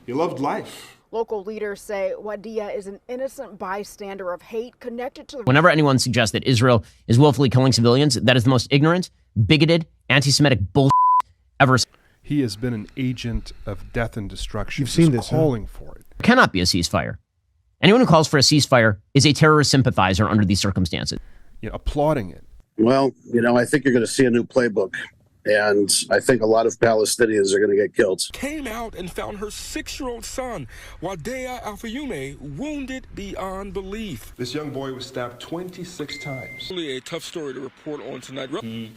He loved life. Local leaders say Wadea is an innocent bystander of hate connected to the... Whenever anyone suggests that Israel is willfully killing civilians, that is the most ignorant, bigoted, anti-Semitic bullshit ever. He has been an agent of death and destruction. You've seen this, calling for it. There cannot be a ceasefire. Anyone who calls for a ceasefire is a terrorist sympathizer under these circumstances. Applauding it. Well, I think you're going to see a new playbook. And I think a lot of Palestinians are going to get killed. Came out and found her 6-year-old son, Wadea Al-Fayoume, wounded beyond belief. This young boy was stabbed 26 times. Really a tough story to report on tonight. He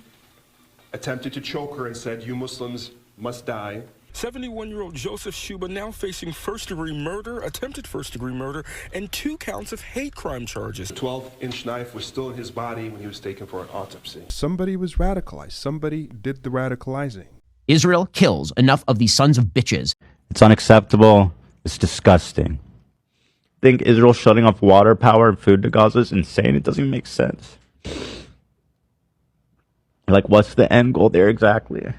attempted to choke her and said, "You Muslims must die." 71-year-old Joseph Shuba now facing first-degree murder, attempted first-degree murder, and 2 counts of hate crime charges. The 12-inch knife was still in his body when he was taken for an autopsy. Somebody was radicalized. Somebody did the radicalizing. Israel kills enough of these sons of bitches. It's unacceptable. It's disgusting. I think Israel shutting off water, power, and food to Gaza is insane. It doesn't even make sense. Like, what's the end goal there exactly?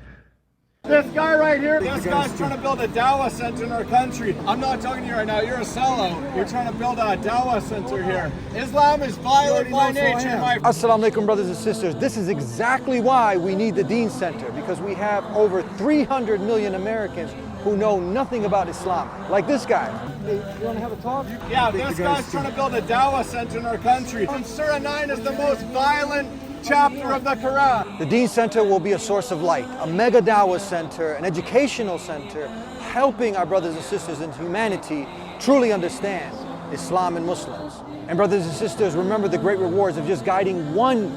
This guy right here, this guy's trying to build a Dawah center in our country. I'm not talking to you right now. You're a sellout. You're trying to build a Dawah center here. Islam is violent by nature. Assalamu alaikum, brothers and sisters. This is exactly why we need the Deen Center, because we have over 300 million Americans who know nothing about Islam, like this guy. Hey, you want to have a talk? Yeah, this guy's trying to build a Dawah center in our country. Surah 9 is the most violent chapter of the Quran. The Deen Center will be a source of light, a mega Dawah center, an educational center, helping our brothers and sisters in humanity truly understand Islam and Muslims. And brothers and sisters, remember the great rewards of just guiding one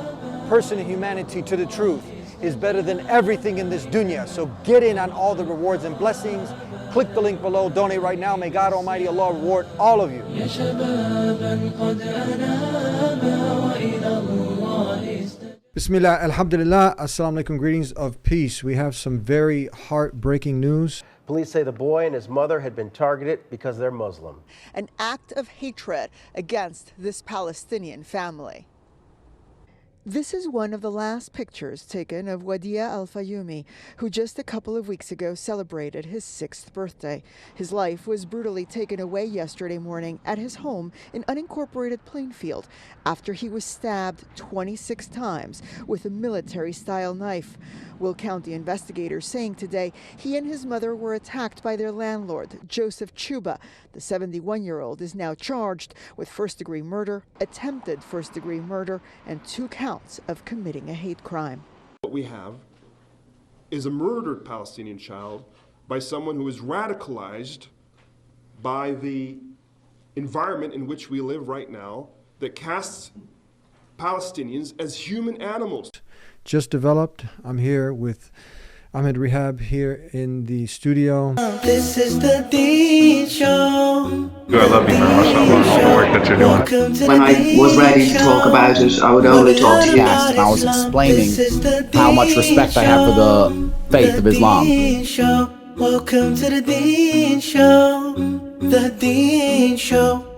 person in humanity to the truth is better than everything in this dunya. So get in on all the rewards and blessings. Click the link below, donate right now. May God Almighty Allah reward all of you. Bismillah, alhamdulillah, assalamu alaikum, greetings of peace. We have some very heartbreaking news. Police say the boy and his mother had been targeted because they're Muslim. An act of hatred against this Palestinian family. This is one of the last pictures taken of Wadea Al-Fayoume, who just a couple of weeks ago celebrated his 6th birthday. His life was brutally taken away yesterday morning at his home in unincorporated Plainfield after he was stabbed 26 times with a military-style knife. Will County investigators saying today he and his mother were attacked by their landlord, Joseph Chuba. The 71-year-old is now charged with first-degree murder, attempted first-degree murder, and 2 counts of committing a hate crime. What we have is a murdered Palestinian child by someone who is radicalized by the environment in which we live right now that casts Palestinians as human animals. Just developed. I'm here with Ahmed Rehab here in the studio. This is the Deen Show. I love you very much. I love all the work that you're doing. When I was ready to talk about it, I would only talk to you. And I was explaining how much respect I have for the faith of Islam. Welcome to the Deen Show. The Deen Show.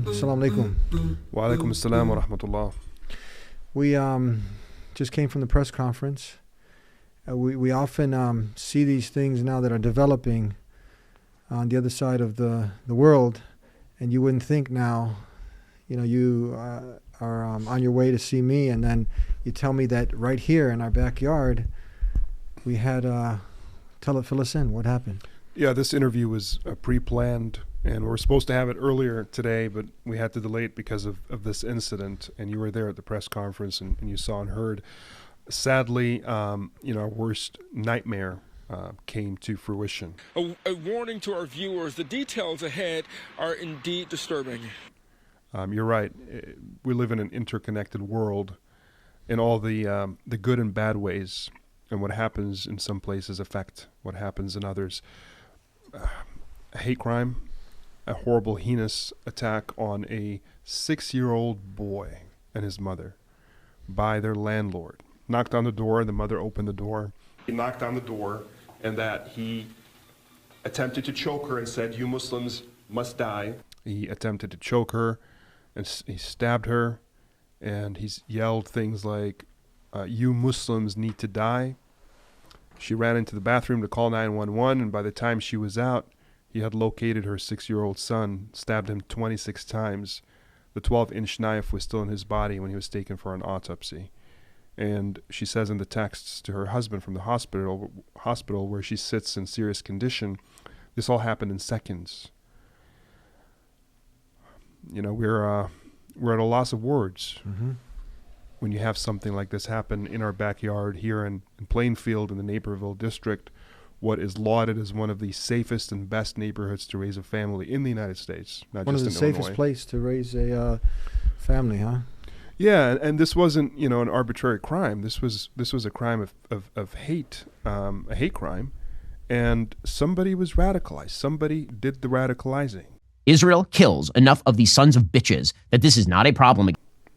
Assalamu alaikum. Wa alaikum assalam wa rahmatullah. We just came from the press conference. We often see these things now that are developing on the other side of the world, and you wouldn't think now, you are on your way to see me, and then you tell me that right here in our backyard, we had, fill us in, what happened? Yeah, this interview was pre-planned, and we were supposed to have it earlier today, but we had to delay it because of this incident, and you were there at the press conference, and you saw and heard. Sadly, our worst nightmare came to fruition. A warning to our viewers, the details ahead are indeed disturbing. You're right. We live in an interconnected world in all the good and bad ways, and what happens in some places affect what happens in others. A hate crime, a horrible, heinous attack on a 6-year-old boy and his mother by their landlord. Knocked on the door, the mother opened the door. He knocked on the door, and that he attempted to choke her and said, "You Muslims must die." He attempted to choke her, and he stabbed her, and he's yelled things like, "You Muslims need to die." She ran into the bathroom to call 911, and by the time she was out, he had located her 6-year-old son, stabbed him 26 times. The 12-inch knife was still in his body when he was taken for an autopsy. And she says in the texts to her husband from the hospital where she sits in serious condition, this all happened in seconds. You know, we're at a loss of words when you have something like this happen in our backyard here in Plainfield in the Naperville district, what is lauded as one of the safest and best neighborhoods to raise a family in the United States, not one just of the in safest Illinois. place to raise a family, huh? Yeah, and this wasn't, you know, an arbitrary crime. This was a crime of hate, a hate crime, and somebody was radicalized. Somebody did the radicalizing. Israel kills enough of these sons of bitches that this is not a problem.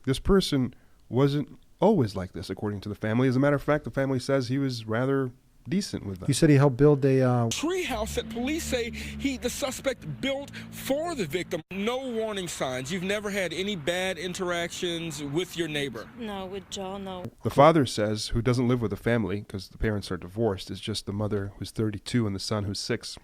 This person wasn't always like this, according to the family. As a matter of fact, the family says he was rather decent with them. You said he helped build a treehouse that police say the suspect built for the victim. No warning signs. You've never had any bad interactions with your neighbor? No, with Joe, no. The father says, who doesn't live with the family because the parents are divorced, it's just the mother who's 32 and the son who's 6,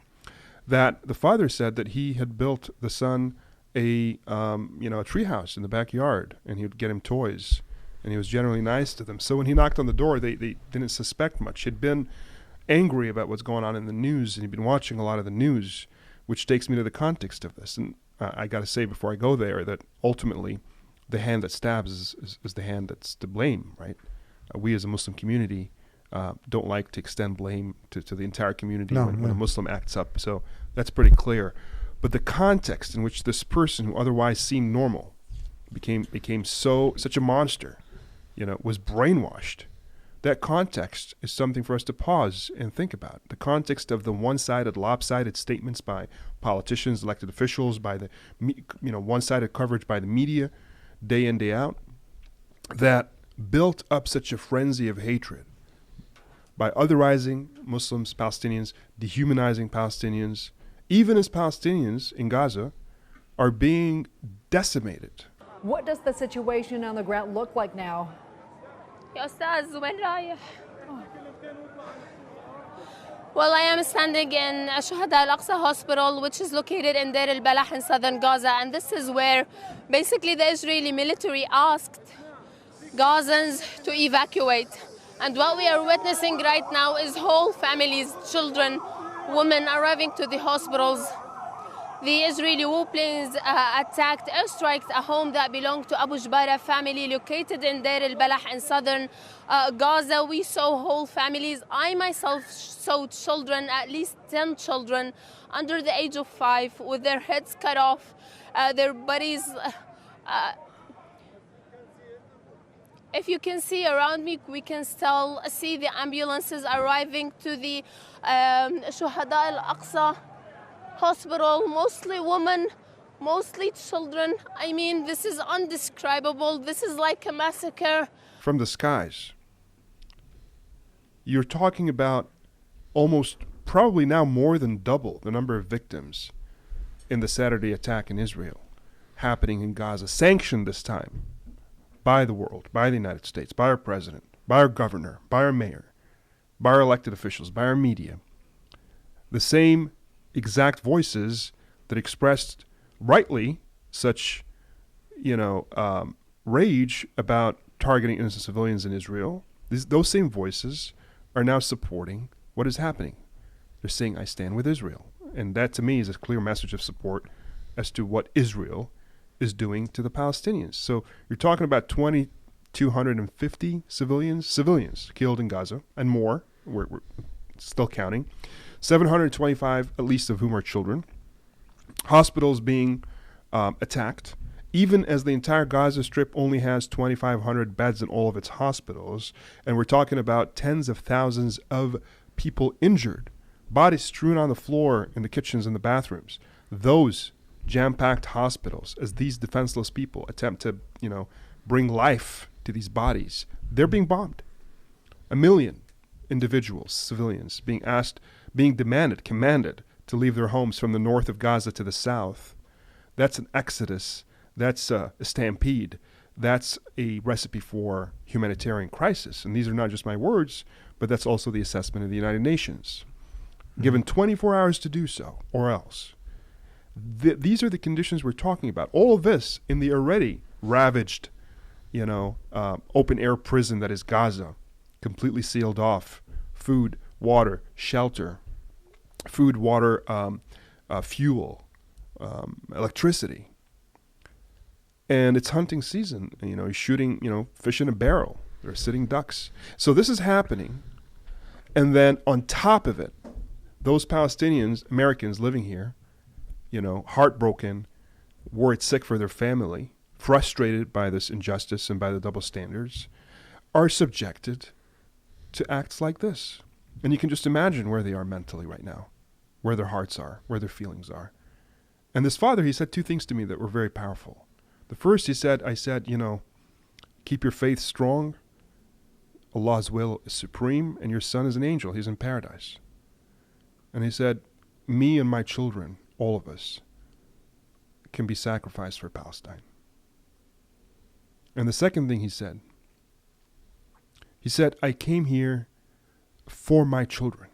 that the father said that he had built the son a treehouse in the backyard, and he would get him toys, and he was generally nice to them. So when he knocked on the door, they didn't suspect much. He'd been angry about what's going on in the news, and he'd been watching a lot of the news, which takes me to the context of this. And I got to say before I go there that ultimately the hand that stabs is the hand that's to blame, right? We as a Muslim community don't like to extend blame to the entire community when a Muslim acts up. So that's pretty clear. But the context in which this person who otherwise seemed normal became such a monster, was brainwashed. That context is something for us to pause and think about. The context of the one-sided, lopsided statements by politicians, elected officials, by the one-sided coverage by the media, day in, day out, that built up such a frenzy of hatred by otherizing Muslims, Palestinians, dehumanizing Palestinians, even as Palestinians in Gaza are being decimated. What does the situation on the ground look like now? Well, I am standing in Shuhada al-Aqsa Hospital, which is located in Deir al-Balah in southern Gaza, and this is where basically the Israeli military asked Gazans to evacuate. And what we are witnessing right now is whole families, children, women arriving to the hospitals. The Israeli warplanes attacked, airstriked a home that belonged to Abu Jbara family located in Deir al-Balah in southern Gaza. We saw whole families. I myself saw children, at least 10 children under the age of 5 with their heads cut off, their bodies. If you can see around me, we can still see the ambulances arriving to the Shuhada al-Aqsa Hospital, mostly women, mostly children. I mean, this is undescribable. This is like a massacre. From the skies. You're talking about almost, probably now more than double the number of victims in the Saturday attack in Israel happening in Gaza, sanctioned this time by the world, by the United States, by our president, by our governor, by our mayor, by our elected officials, by our media. The same exact voices that expressed rightly such, rage about targeting innocent civilians in Israel. Those same voices are now supporting what is happening. They're saying, I stand with Israel. And that to me is a clear message of support as to what Israel is doing to the Palestinians. So you're talking about 2,250 civilians killed in Gaza and more. We're still counting. 725, at least of whom are children. Hospitals being attacked, even as the entire Gaza Strip only has 2,500 beds in all of its hospitals. And we're talking about tens of thousands of people injured, bodies strewn on the floor in the kitchens and the bathrooms. Those jam-packed hospitals, as these defenseless people attempt to, bring life to these bodies, they're being bombed. 1 million individuals, civilians, being commanded to leave their homes from the north of Gaza to the south. That's an exodus. That's a stampede that's a recipe for humanitarian crisis. And these are not just my words, but that's also the assessment of the United Nations. Given 24 hours to do so, or else. These are the conditions we're talking about. All of this in the already ravaged, open air prison that is Gaza, completely sealed off. Food, water, shelter, food, water, fuel, electricity. And it's hunting season. He's shooting, fish in a barrel. They're sitting ducks. So this is happening. And then on top of it, those Palestinians, Americans living here, heartbroken, worried sick for their family, frustrated by this injustice and by the double standards, are subjected to acts like this. And you can just imagine where they are mentally right now, where their hearts are, where their feelings are. And this father, he said two things to me that were very powerful. The first, I said, keep your faith strong. Allah's will is supreme, and your son is an angel. He's in paradise. And he said, me and my children, all of us, can be sacrificed for Palestine. And the second thing he said, I came here for my children.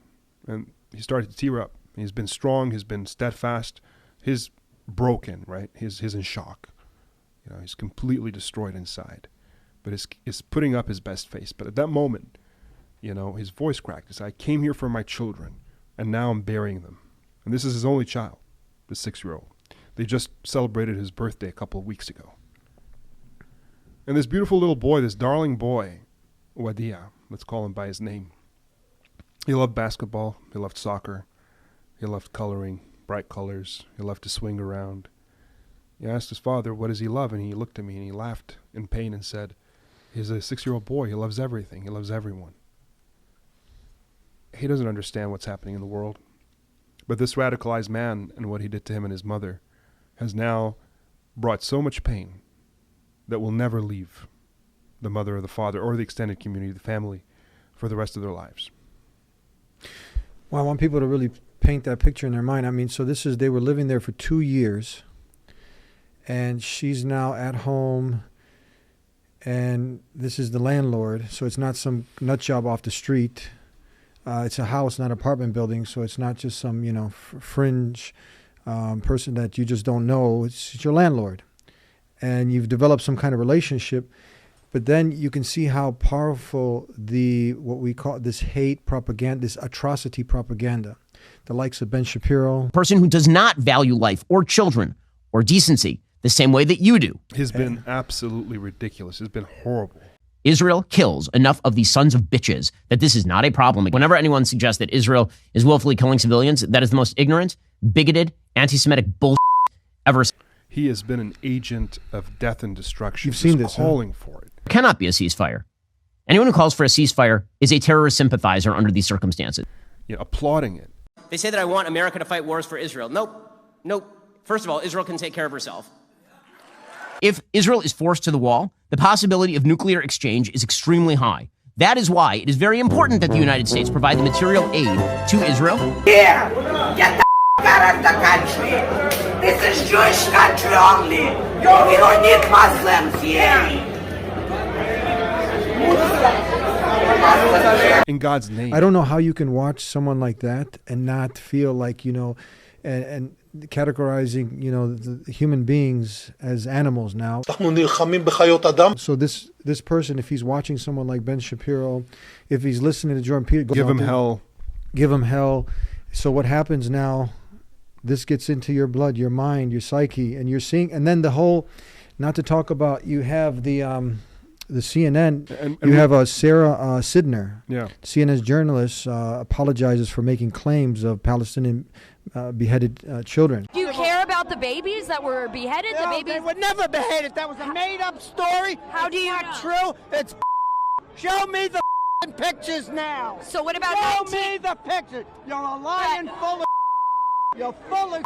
And he started to tear up. He's been strong, he's been steadfast, he's broken, right? He's in shock. He's completely destroyed inside. But he's putting up his best face. But at that moment, his voice cracked. He said, I came here for my children, and now I'm burying them. And this is his only child, the 6-year-old. They just celebrated his birthday a couple of weeks ago. And this beautiful little boy, this darling boy, Wadia, let's call him by his name. He loved basketball. He loved soccer. He loved coloring, bright colors. He loved to swing around. He asked his father, what does he love? And he looked at me and he laughed in pain and said, he's a 6-year-old boy. He loves everything. He loves everyone. He doesn't understand what's happening in the world. But this radicalized man and what he did to him and his mother has now brought so much pain that will never leave the mother or the father or the extended community, the family, for the rest of their lives. Well, I want people to really paint that picture in their mind. So they were living there for 2 years, and she's now at home, and this is the landlord, so it's not some nut job off the street. It's a house, not an apartment building, so it's not just some, fringe person that you just don't know. It's your landlord. And you've developed some kind of relationship. But then you can see how powerful what we call this hate propaganda, this atrocity propaganda, the likes of Ben Shapiro. A person who does not value life or children or decency the same way that you do. Has been absolutely ridiculous. It's been horrible. Israel kills enough of these sons of bitches that this is not a problem. Whenever anyone suggests that Israel is willfully killing civilians, that is the most ignorant, bigoted, anti-Semitic bullshit ever. He has been an agent of death and destruction. You've seen this, calling for it. There cannot be a ceasefire. Anyone who calls for a ceasefire is a terrorist sympathizer under these circumstances. Applauding it. They say that I want America to fight wars for Israel. Nope. First of all, Israel can take care of herself. If Israel is forced to the wall, the possibility of nuclear exchange is extremely high. That is why it is very important that the United States provide the material aid to Israel. Here, get the out of the country. This is Jewish country only. We don't need Muslims here. In God's name. I don't know how you can watch someone like that and not feel like, and categorizing, the human beings as animals now. So this person, if he's watching someone like Ben Shapiro, if he's listening to Jordan Peterson, give him hell. Give him hell. So what happens now? This gets into your blood, your mind, your psyche, and you're seeing, and then the whole, not to talk about, you have the CNN, and you have Sarah Sidner, CNN's journalist, apologizes for making claims of Palestinian beheaded children. Do you care about the babies that were beheaded? No, they were never beheaded. That was a made-up story. How do you know? Not true. It's show me the pictures now. So what about show me the pictures? You're a lying full of. You're full of.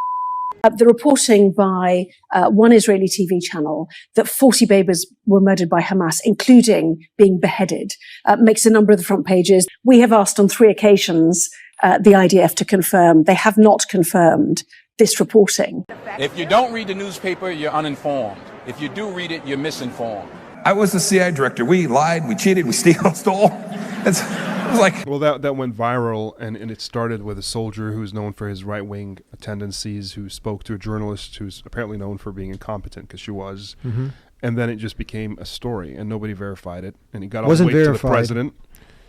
The reporting by one Israeli TV channel that 40 babies were murdered by Hamas, including being beheaded, makes a number of the front pages. We have asked on 3 occasions the IDF to confirm. They have not confirmed this reporting. If you don't read the newspaper, you're uninformed. If you do read it, you're misinformed. I was the CIA director. We lied, we cheated, we stole. It's like... Well, that went viral, and it started with a soldier who's known for his right-wing tendencies, who spoke to a journalist who's apparently known for being incompetent, because she was. Mm-hmm. And then it just became a story, and nobody verified it. And he got all Wasn't the way to the verified. president,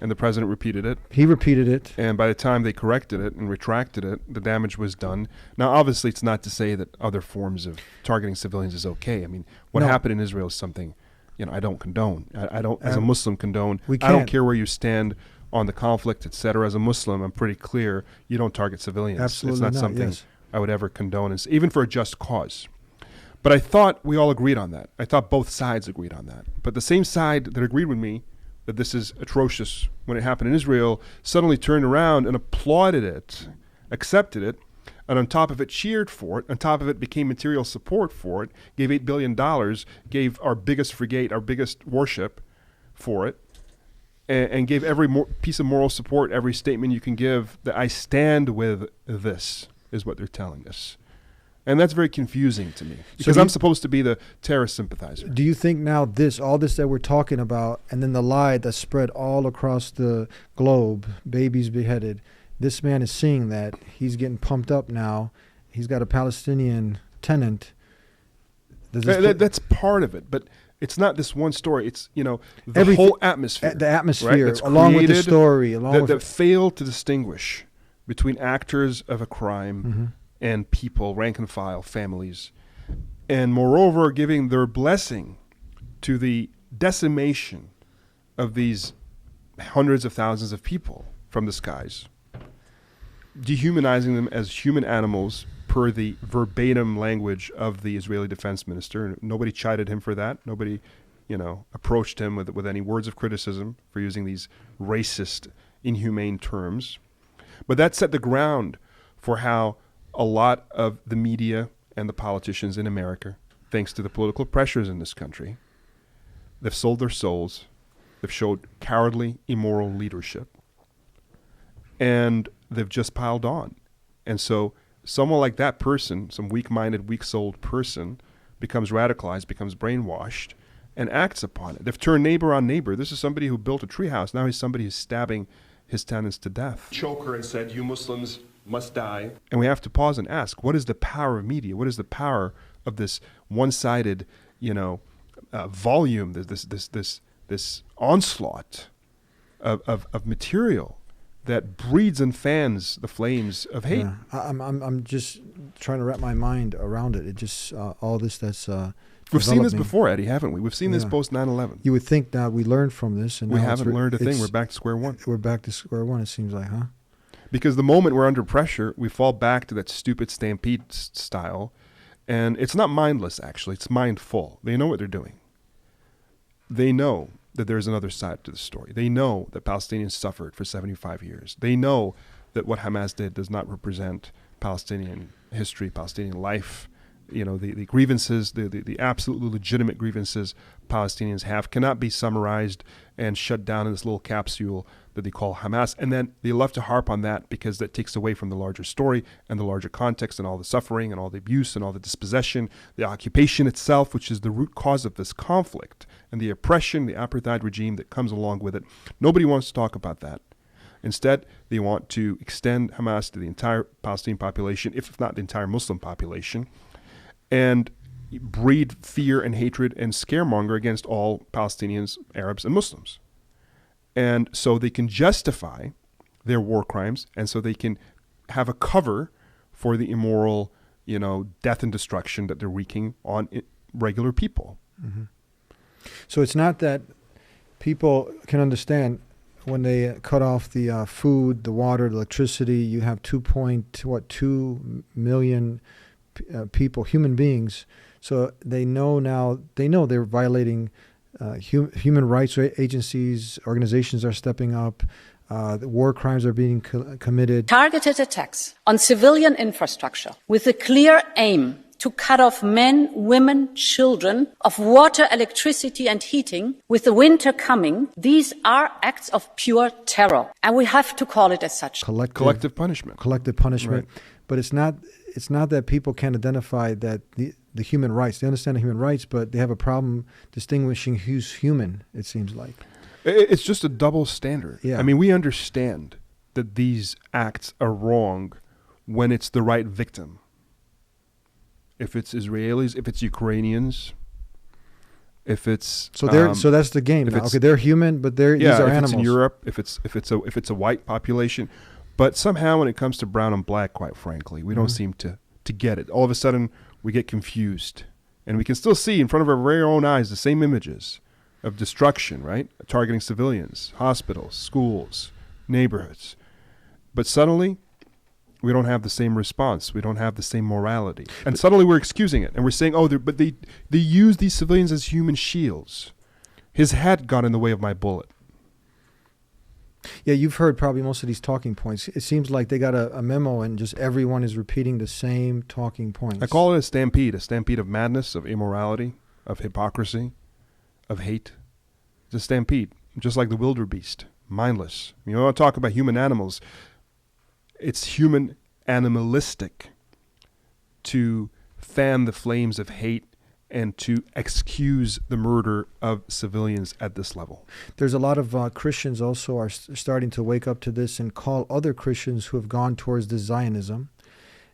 and the president repeated it. He repeated it. And by the time they corrected it and retracted it, the damage was done. Now, obviously, it's not to say that other forms of targeting civilians is okay. I mean, what happened in Israel is something, I don't condone. I don't, as a Muslim, condone. I don't care where you stand on the conflict, etc. As a Muslim, I'm pretty clear you don't target civilians. Absolutely it's not something yes. I would ever condone, even for a just cause. But I thought we all agreed on that. I thought both sides agreed on that. But the same side that agreed with me that this is atrocious when it happened in Israel suddenly turned around and applauded it, accepted it, and on top of it cheered for it, on top of it became material support for it, gave $8 billion, gave our biggest frigate, our biggest warship for it, and gave every piece of moral support, every statement you can give that I stand with this, is what they're telling us. And that's very confusing to me, because I'm supposed to be the terrorist sympathizer. Do you think now all this that we're talking about, and then the lie that spread all across the globe, babies beheaded, this man is seeing that, he's getting pumped up now, he's got a Palestinian tenant. That's part of it, but it's not this one story. It's, the whole atmosphere. The atmosphere, right, along with the story. That failed to distinguish between actors of a crime and people, rank and file, families, and moreover giving their blessing to the decimation of these hundreds of thousands of people from the skies, dehumanizing them as human animals per the verbatim language of the Israeli defense minister. Nobody chided him for that. Nobody, approached him with any words of criticism for using these racist, inhumane terms. But that set the ground for how a lot of the media and the politicians in America, thanks to the political pressures in this country, they've sold their souls, they've showed cowardly, immoral leadership, and they've just piled on. And so someone like that person, some weak-minded, weak-souled person, becomes radicalized, becomes brainwashed, and acts upon it. They've turned neighbor on neighbor. This is somebody who built a treehouse. Now he's somebody who's stabbing his tenants to death. Choker and said, "You Muslims must die." And we have to pause and ask, what is the power of media? What is the power of this one-sided, volume, this onslaught of material that breeds and fans the flames of hate? Yeah. I'm just trying to wrap my mind around it. It just all this that's. We've seen this before, Eddie, haven't we? We've seen this post 9/11. You would think that we learned from this, and we haven't learned a thing. We're back to square one. We're back to square one. It seems like, huh? Because the moment we're under pressure, we fall back to that stupid stampede style, and it's not mindless. Actually, it's mindful. They know what they're doing. They know that there's another side to the story. They know that Palestinians suffered for 75 years. They know that what Hamas did does not represent Palestinian history, Palestinian life. The grievances, the absolutely legitimate grievances Palestinians have cannot be summarized and shut down in this little capsule that they call Hamas. And then they love to harp on that because that takes away from the larger story and the larger context and all the suffering and all the abuse and all the dispossession, the occupation itself, which is the root cause of this conflict, and the oppression, the apartheid regime that comes along with it. Nobody wants to talk about that. Instead, they want to extend Hamas to the entire Palestinian population, if not the entire Muslim population, and breed fear and hatred and scaremonger against all Palestinians, Arabs, and Muslims. And so they can justify their war crimes, and so they can have a cover for the immoral, death and destruction that they're wreaking on regular people. Mm-hmm. So it's not that people can understand when they cut off the food, the water, the electricity. You have 2 million people, human beings. So they know they're violating human rights agencies, organizations are stepping up, the war crimes are being committed. Targeted attacks on civilian infrastructure with a clear aim to cut off men, women, children of water, electricity and heating with the winter coming. These are acts of pure terror, and we have to call it as such. Collective punishment. Collective punishment. Right. But it's not that people can't identify that the human rights. They understand the human rights, but they have a problem distinguishing who's human, it seems like. It's just a double standard. Yeah. I mean, we understand that these acts are wrong when it's the right victim. If it's Israelis, if it's Ukrainians, if it's so that's the game now. Okay, they're human, but these are if animals. It's in Europe, if it's a white population, but somehow when it comes to brown and black, quite frankly, we don't seem to get it. All of a sudden, we get confused, and we can still see in front of our very own eyes the same images of destruction, right? Targeting civilians, hospitals, schools, neighborhoods, but suddenly, we don't have the same response. We don't have the same morality. And suddenly we're excusing it. And we're saying, but they use these civilians as human shields. His hat got in the way of my bullet. Yeah, you've heard probably most of these talking points. It seems like they got a memo and just everyone is repeating the same talking points. I call it a stampede of madness, of immorality, of hypocrisy, of hate. It's a stampede, just like the wildebeest, mindless. You want to talk about human animals. It's human animalistic to fan the flames of hate and to excuse the murder of civilians at this level. There's a lot of Christians also are starting to wake up to this and call other Christians who have gone towards the Zionism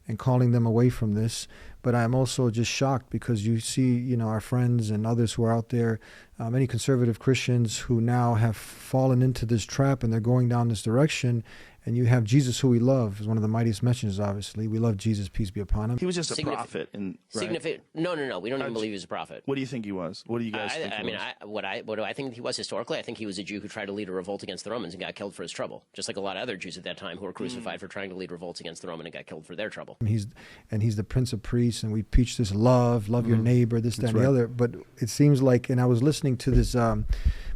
and calling them away from this. But I'm also just shocked because you see, our friends and others who are out there, many conservative Christians who now have fallen into this trap and they're going down this direction. And you have Jesus, who we love, is one of the mightiest messages, obviously. We love Jesus, peace be upon him. He was just a prophet. Right? No. We don't even believe he was a prophet. What do you think he was? What do you guys think he was? What do I think he was historically? I think he was a Jew who tried to lead a revolt against the Romans and got killed for his trouble, just like a lot of other Jews at that time who were crucified for trying to lead revolts against the Roman and got killed for their trouble. He's the Prince of Priests, and we preach this love your neighbor, this, that, and the other. But it seems like, and I was listening to this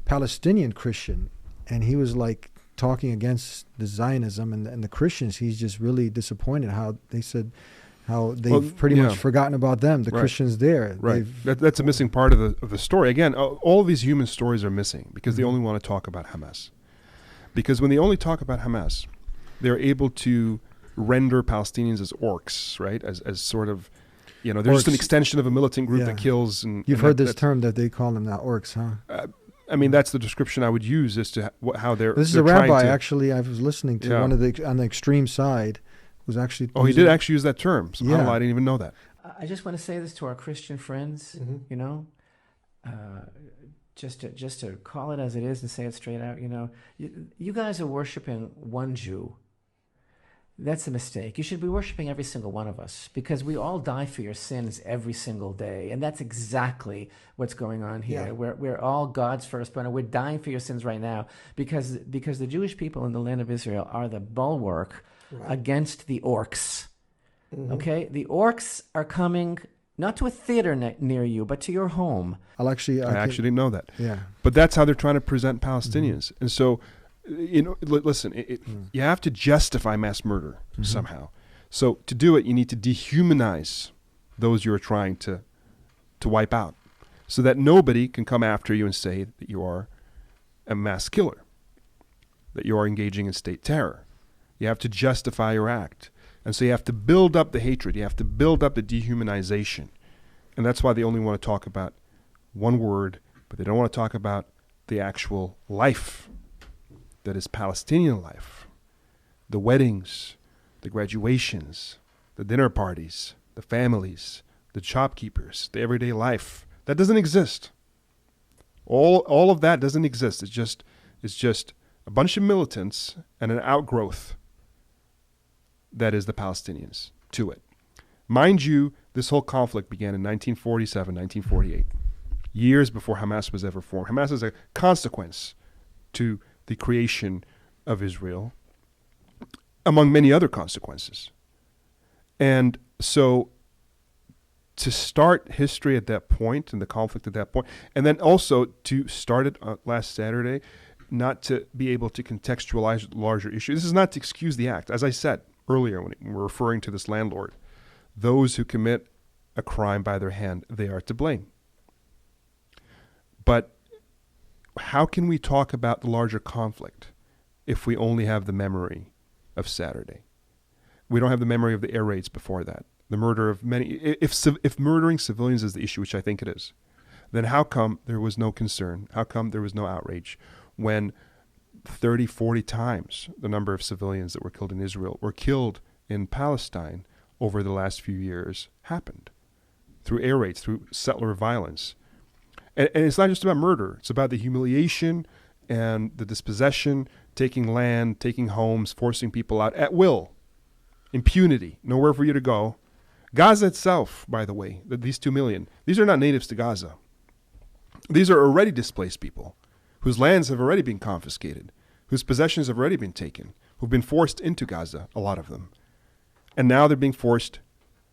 Palestinian Christian, and he was like, talking against the Zionism and the Christians. He's just really disappointed how they said how they've pretty much forgotten about them, the Christians there. Right. That's a missing part of the story. Again, all of these human stories are missing because they only want to talk about Hamas. Because when they only talk about Hamas, they're able to render Palestinians as orcs, right? As sort of, they're just an extension of a militant group that kills. You've heard this term that they call them now, orcs, huh? That's the description I would use as to how they're. This is a rabbi, actually. I was listening to one of on the extreme side, was actually. Oh, he did actually use that term. Somehow I didn't even know that. I just want to say this to our Christian friends. Just to call it as it is and say it straight out. You guys are worshiping one Jew. That's a mistake. You should be worshiping every single one of us because we all die for your sins every single day. And that's exactly what's going on here. Yeah. We're all God's firstborn, and we're dying for your sins right now because the Jewish people in the land of Israel are the bulwark against the orcs. Mm-hmm. Okay? The orcs are coming not to a theater near you, but to your home. I actually didn't know that. Yeah. But that's how they're trying to present Palestinians. Mm-hmm. And so... listen, you have to justify mass murder somehow. So to do it, you need to dehumanize those you're trying to wipe out so that nobody can come after you and say that you are a mass killer, that you are engaging in state terror. You have to justify your act. And so you have to build up the hatred. You have to build up the dehumanization. And that's why they only want to talk about one word, but they don't want to talk about the actual life that is Palestinian life, the weddings, the graduations, the dinner parties, the families, the shopkeepers, the everyday life. That doesn't exist. All of that doesn't exist. It's just a bunch of militants and an outgrowth that is the Palestinians to it. Mind you, this whole conflict began in 1947, 1948, years before Hamas was ever formed. Hamas is a consequence to the creation of Israel, among many other consequences. And so to start history at that point and the conflict at that point, and then also to start it last Saturday, not to be able to contextualize larger issues. This is not to excuse the act. As I said earlier when we're referring to this landlord, those who commit a crime by their hand, they are to blame. But how can we talk about the larger conflict if we only have the memory of Saturday? We don't have the memory of the air raids before that. The murder of many. If murdering civilians is the issue, which I think it is, then how come there was no concern? How come there was no outrage when 30, 40 times the number of civilians that were killed in Israel were killed in Palestine over the last few years happened through air raids, through settler violence? And it's not just about murder. It's about the humiliation and the dispossession, taking land, taking homes, forcing people out at will. Impunity, nowhere for you to go. Gaza itself, by the way, these 2 million, these are not natives to Gaza. These are already displaced people whose lands have already been confiscated, whose possessions have already been taken, who've been forced into Gaza, a lot of them. And now they're being forced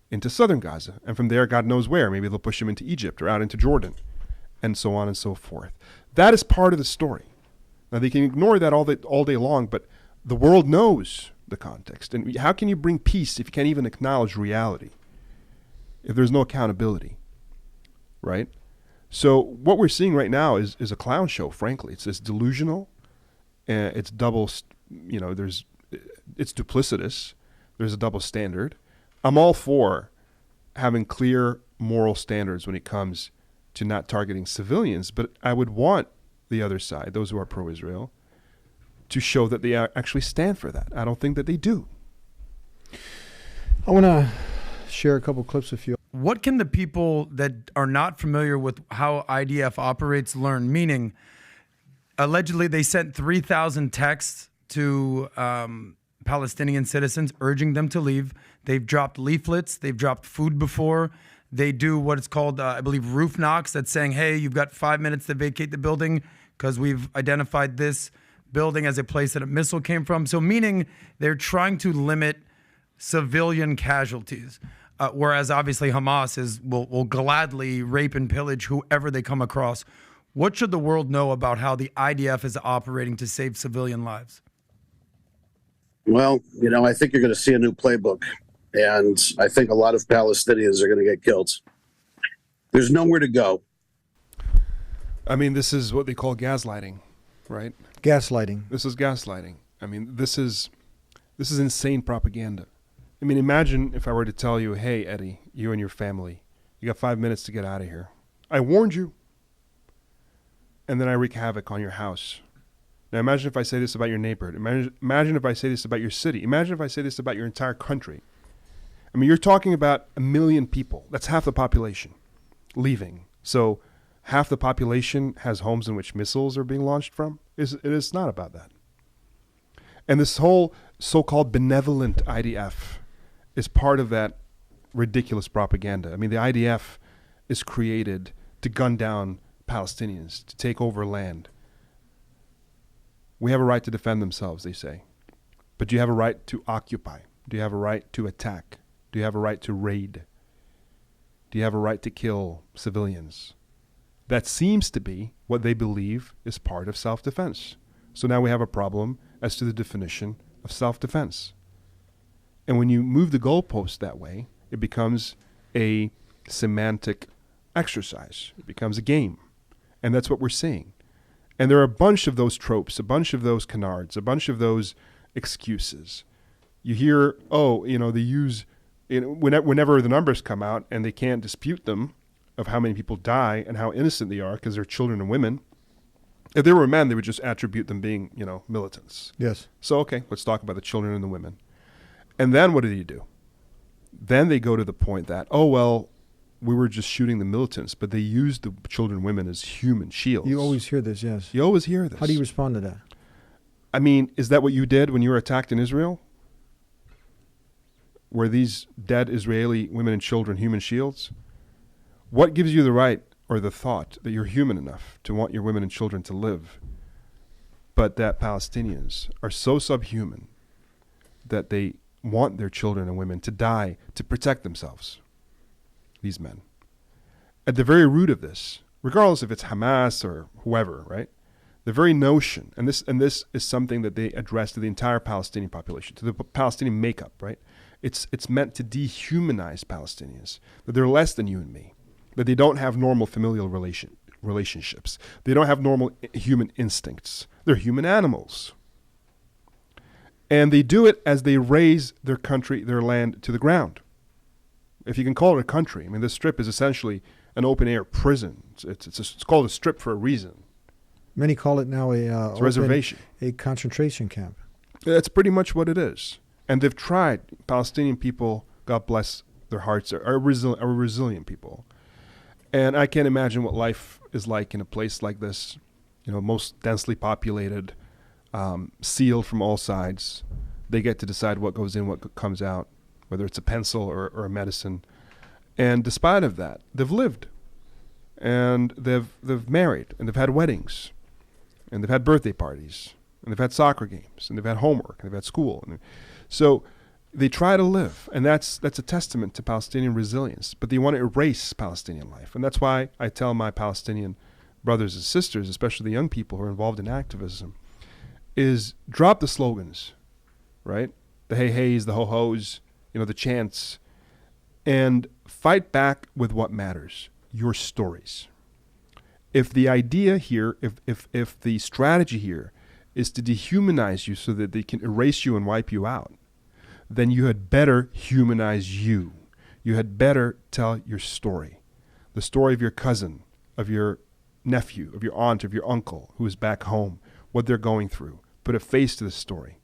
into southern Gaza. And from there, God knows where. Maybe they'll push them into Egypt or out into Jordan, and so on and so forth. That is part of the story. Now, they can ignore that all day long, but the world knows the context. And how can you bring peace if you can't even acknowledge reality? If there's no accountability, right? So what we're seeing right now is a clown show, frankly. It's delusional, and it's double, it's duplicitous. There's a double standard. I'm all for having clear moral standards when it comes to not targeting civilians, but I would want the other side, those who are pro-Israel, to show that they actually stand for that. I don't think that they do. I want to share a couple clips with you. What can the people that are not familiar with how IDF operates learn? Meaning, allegedly they sent 3,000 texts to Palestinian citizens urging them to leave. They've dropped leaflets. They've dropped food before. They do what is called, I believe, roof knocks that's saying, hey, you've got 5 minutes to vacate the building because we've identified this building as a place that a missile came from. So meaning they're trying to limit civilian casualties. Whereas obviously Hamas will gladly rape and pillage whoever they come across. What should the world know about how the IDF is operating to save civilian lives? Well, I think you're going to see a new playbook. And I think a lot of Palestinians are going to get killed. There's nowhere to go. I mean, this is what they call gaslighting, right? Gaslighting. This is gaslighting. I mean, this is insane propaganda. I mean, imagine if I were to tell you, hey, Eddie, you and your family, you got 5 minutes to get out of here. I warned you. And then I wreak havoc on your house. Now, imagine if I say this about your neighborhood. Imagine if I say this about your city. Imagine if I say this about your entire country. I mean, you're talking about 1 million people. That's half the population leaving. So half the population has homes in which missiles are being launched from. It is not about that. And this whole so-called benevolent IDF is part of that ridiculous propaganda. I mean, the IDF is created to gun down Palestinians, to take over land. We have a right to defend themselves, they say. But do you have a right to occupy? Do you have a right to attack? Do you have a right to raid? Do you have a right to kill civilians? That seems to be what they believe is part of self-defense. So now we have a problem as to the definition of self-defense. And when you move the goalpost that way, it becomes a semantic exercise. It becomes a game. And that's what we're seeing. And there are a bunch of those tropes, a bunch of those canards, a bunch of those excuses. You hear, they use, whenever the numbers come out and they can't dispute them of how many people die and how innocent they are because they're children and women. If they were men, they would just attribute them being, militants. Yes. So, okay, let's talk about the children and the women. And then what do you do? Then they go to the point that, we were just shooting the militants, but they used the children and women as human shields. You always hear this, yes. You always hear this. How do you respond to that? I mean, is that what you did when you were attacked in Israel? Were these dead Israeli women and children human shields? What gives you the right or the thought that you're human enough to want your women and children to live, but that Palestinians are so subhuman that they want their children and women to die to protect themselves? These men. At the very root of this, regardless if it's Hamas or whoever, right? The very notion, and this is something that they address to the entire Palestinian population, to the Palestinian makeup, right? It's meant to dehumanize Palestinians, that they're less than you and me, that they don't have normal familial relationships. They don't have normal human instincts. They're human animals. And they do it as they raze their country, their land to the ground. If you can call it a country. I mean, this strip is essentially an open-air prison. It's called a strip for a reason. Many call it now a reservation, a concentration camp. That's pretty much what it is. And they've tried. Palestinian people, God bless their hearts, are resilient people. And I can't imagine what life is like in a place like this. Most densely populated, sealed from all sides. They get to decide what goes in, what comes out, whether it's a pencil or a medicine. And despite of that, they've lived. And they've married, and they've had weddings. And they've had birthday parties, and they've had soccer games, and they've had homework, and they've had school. So they try to live, and that's a testament to Palestinian resilience. But they want to erase Palestinian life. And that's why I tell my Palestinian brothers and sisters, especially the young people who are involved in activism, is drop the slogans, right? The hey-heys, the ho-hos, the chants, and fight back with what matters, your stories. If the idea here, if the strategy here is to dehumanize you so that they can erase you and wipe you out, then you had better humanize you. You had better tell your story. The story of your cousin, of your nephew, of your aunt, of your uncle who is back home, what they're going through. Put a face to the story.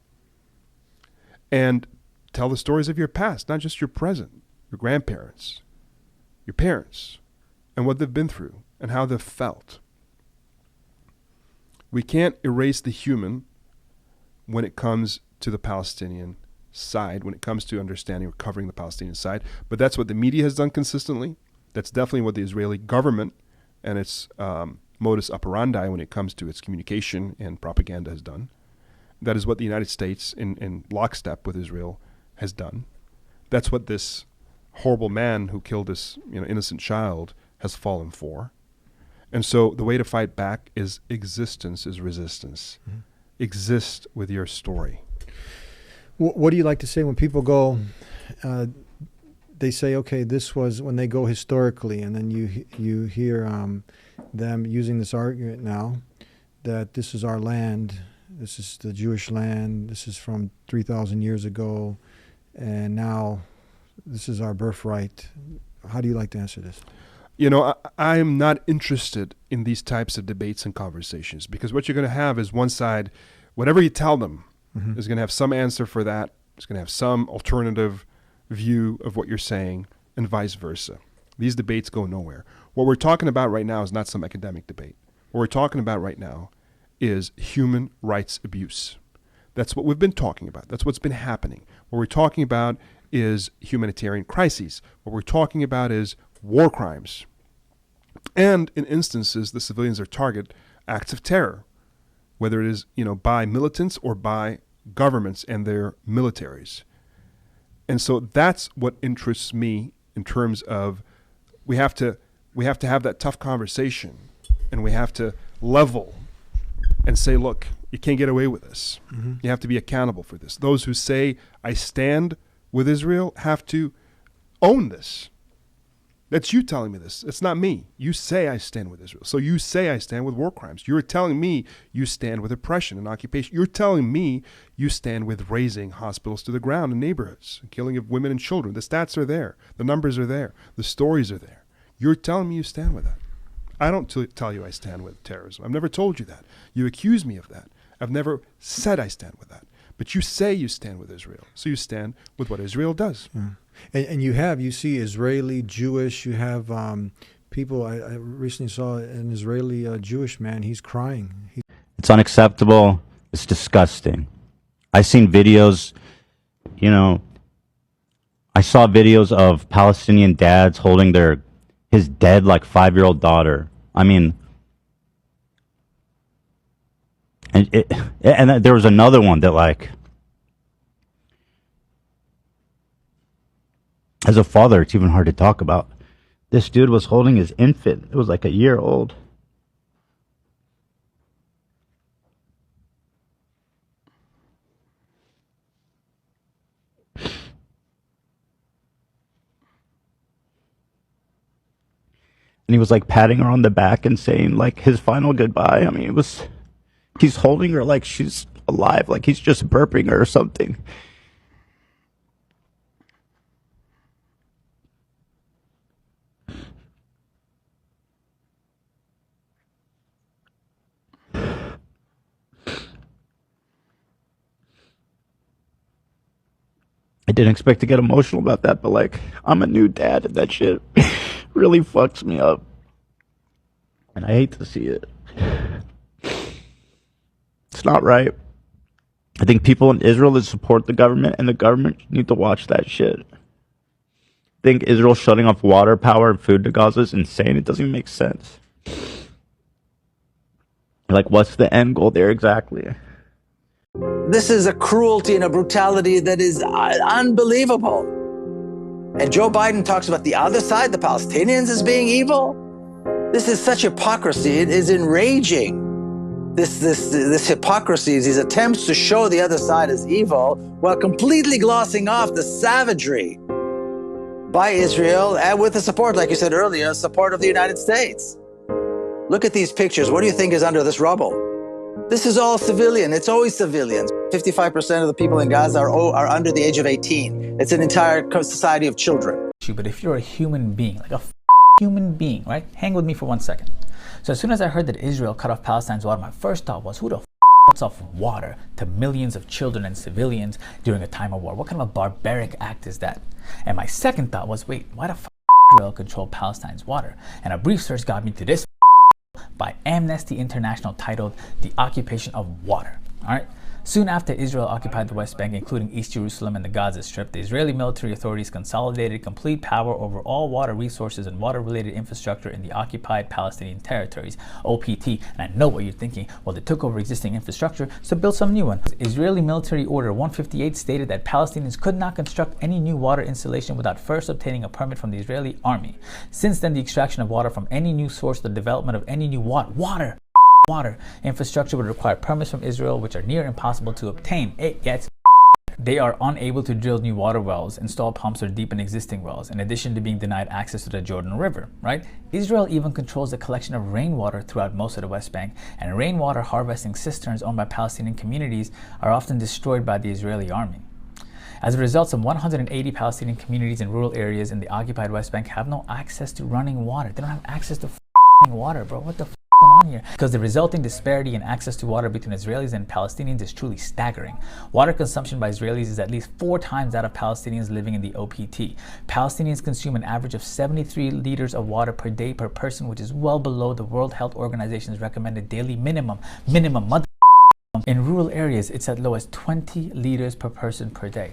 And tell the stories of your past, not just your present, your grandparents, your parents, and what they've been through and how they've felt. We can't erase the human when it comes to the Palestinian side, when it comes to understanding or covering the Palestinian side. But that's what the media has done consistently. That's definitely what the Israeli government and its modus operandi when it comes to its communication and propaganda has done. That is what the United States, in lockstep with Israel, has done. That's what this horrible man who killed this innocent child has fallen for. And so the way to fight back is existence is resistance. Mm-hmm. Exist with your story. What do you like to say when people go, they say, okay, this was when they go historically, and then you hear them using this argument now that this is our land, this is the Jewish land, this is from 3,000 years ago, and now this is our birthright. How do you like to answer this? I am not interested in these types of debates and conversations, because what you're going to have is one side, whatever you tell them, is going to have some answer for that. It's going to have some alternative view of what you're saying, and vice versa. These debates go nowhere. What we're talking about right now is not some academic debate. What we're talking about right now is human rights abuse. That's what we've been talking about. That's what's been happening. What we're talking about is humanitarian crises. What we're talking about is war crimes. And in instances, the civilians are target acts of terror, whether it is, by militants or by governments and their militaries. And so that's what interests me in terms of we have to have that tough conversation, and we have to level and say, look, you can't get away with this. Mm-hmm. You have to be accountable for this. Those who say, I stand with Israel, have to own this. That's you telling me this. It's not me. You say I stand with Israel. So you say I stand with war crimes. You're telling me you stand with oppression and occupation. You're telling me you stand with razing hospitals to the ground in neighborhoods, killing of women and children. The stats are there. The numbers are there. The stories are there. You're telling me you stand with that. I don't tell you I stand with terrorism. I've never told you that. You accuse me of that. I've never said I stand with that. But you say you stand with Israel. So you stand with what Israel does. Yeah. And you see Israeli, Jewish, you have people, I recently saw an Israeli Jewish man, he's crying. It's unacceptable. It's disgusting. I've seen videos, I saw videos of Palestinian dads holding his dead 5-year-old daughter. I mean, and there was another one that as a father, it's even hard to talk about. This dude was holding his infant. It was a year old. And he was patting her on the back and saying his final goodbye. I mean, he's holding her like she's alive, like he's just burping her or something. I didn't expect to get emotional about that, but like, I'm a new dad and that shit really fucks me up. And I hate to see it. It's not right. I think people in Israel that support the government and the government need to watch that shit. I think Israel shutting off water, power, and food to Gaza is insane. It doesn't even make sense. Like, what's the end goal there exactly? This is a cruelty and a brutality that is unbelievable. And Joe Biden talks about the other side, the Palestinians, as being evil. This is such hypocrisy. It is enraging. This hypocrisy, these attempts to show the other side as evil while completely glossing off the savagery by Israel and with the support, like you said earlier, support of the United States. Look at these pictures. What do you think is under this rubble? This is all civilian. It's always civilians. 55% of the people in Gaza are under the age of 18. It's an entire society of children. But if you're a human being, like a human being, right? Hang with me for 1 second. So as soon as I heard that Israel cut off Palestine's water, my first thought was, who the cuts off water to millions of children and civilians during a time of war? What kind of a barbaric act is that? And my second thought was, wait, why the Israel control Palestine's water? And a brief search got me to this by Amnesty International titled The Occupation of Water. All right. Soon after Israel occupied the West Bank, including East Jerusalem and the Gaza Strip, the Israeli military authorities consolidated complete power over all water resources and water-related infrastructure in the occupied Palestinian territories, OPT. And I know what you're thinking. Well, they took over existing infrastructure, so build some new one. Israeli Military Order 158 stated that Palestinians could not construct any new water installation without first obtaining a permit from the Israeli army. Since then, the extraction of water from any new source, the development of any new water infrastructure would require permits from Israel, which are near impossible to obtain. It gets they are unable to drill new water wells, install pumps, or deepen existing wells, in addition to being denied access to the Jordan River, right? Israel even controls the collection of rainwater throughout most of the West Bank, and rainwater harvesting cisterns owned by Palestinian communities are often destroyed by the Israeli army. As a result, some 180 Palestinian communities in rural areas in the occupied West Bank have no access to running water. They don't have access to water, bro. What the going on here? Because the resulting disparity in access to water between Israelis and Palestinians is truly staggering. Water consumption by Israelis is at least 4 times that of Palestinians living in the OPT. Palestinians consume an average of 73 liters of water per day per person, which is well below the World Health Organization's recommended daily minimum. In rural areas, it's as low as 20 liters per person per day.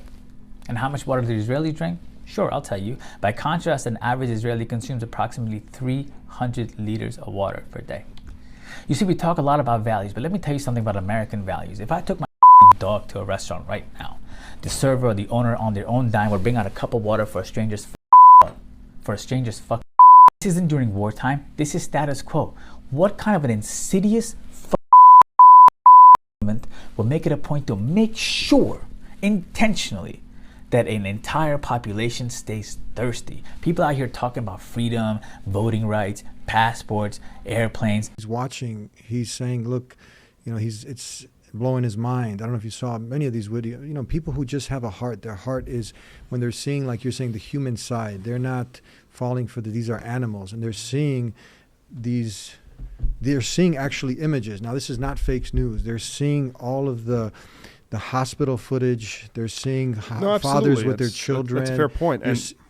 And how much water do Israelis drink? Sure, I'll tell you. By contrast, an average Israeli consumes approximately 300 liters of water per day. You see, we talk a lot about values, but let me tell you something about American values. If I took my dog to a restaurant right now, the server or the owner on their own dime would bring out a cup of water for a stranger's fuck. This isn't during wartime. This is status quo. What kind of an insidious government will make it a point to make sure intentionally that an entire population stays thirsty? People out here talking about freedom, voting rights, passports, airplanes. He's watching, he's saying, look, it's blowing his mind. I don't know if you saw many of these videos, people who just have a heart. Their heart is, when they're seeing, like you're saying, the human side, they're not falling for these are animals, and they're seeing actually images. Now, this is not fake news. They're seeing all of the hospital footage. They're seeing fathers with their children. That's a fair point.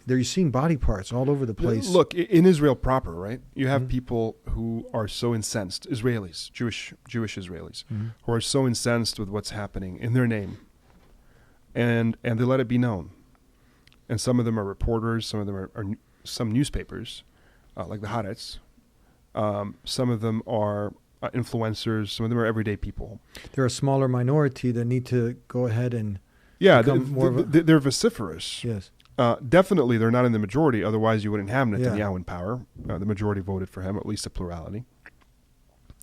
They're seeing body parts all over the place. Look, in Israel proper, right? You have people who are so incensed, Israelis, Jewish Israelis, who are so incensed with what's happening in their name, and they let it be known. And some of them are reporters. Some of them are some newspapers, like the Haaretz. Some of them are influencers. Some of them are everyday people. They're a smaller minority that need to go ahead and they're vociferous. Yes. Definitely, they're not in the majority. Otherwise, you wouldn't have Netanyahu in power. The majority voted for him, at least a plurality.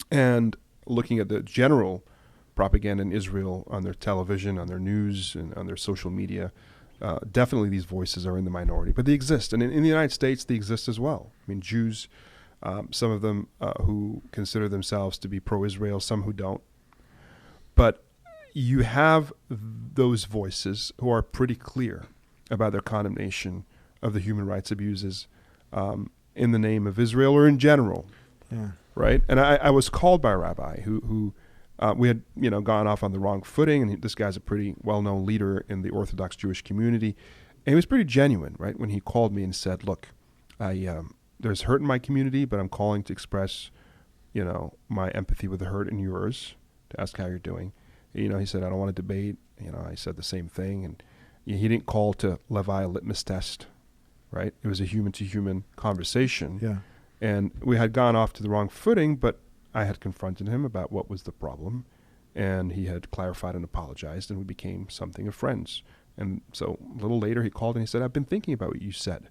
And looking at the general propaganda in Israel on their television, on their news, and on their social media, definitely these voices are in the minority. But they exist. And in the United States, they exist as well. I mean, Jews, some of them who consider themselves to be pro-Israel, some who don't. But you have those voices who are pretty clear about their condemnation of the human rights abuses in the name of Israel or in general. Yeah. Right? And I was called by a rabbi who we had, gone off on the wrong footing, and this guy's a pretty well-known leader in the Orthodox Jewish community. And he was pretty genuine, right, when he called me and said, look, there's hurt in my community, but I'm calling to express, my empathy with the hurt in yours, to ask how you're doing. He said, I don't want to debate. I said the same thing. And he didn't call to levy a litmus test, right? It was a human-to-human conversation. Yeah. And we had gone off to the wrong footing, but I had confronted him about what was the problem, and he had clarified and apologized, and we became something of friends. And so a little later he called and he said, I've been thinking about what you said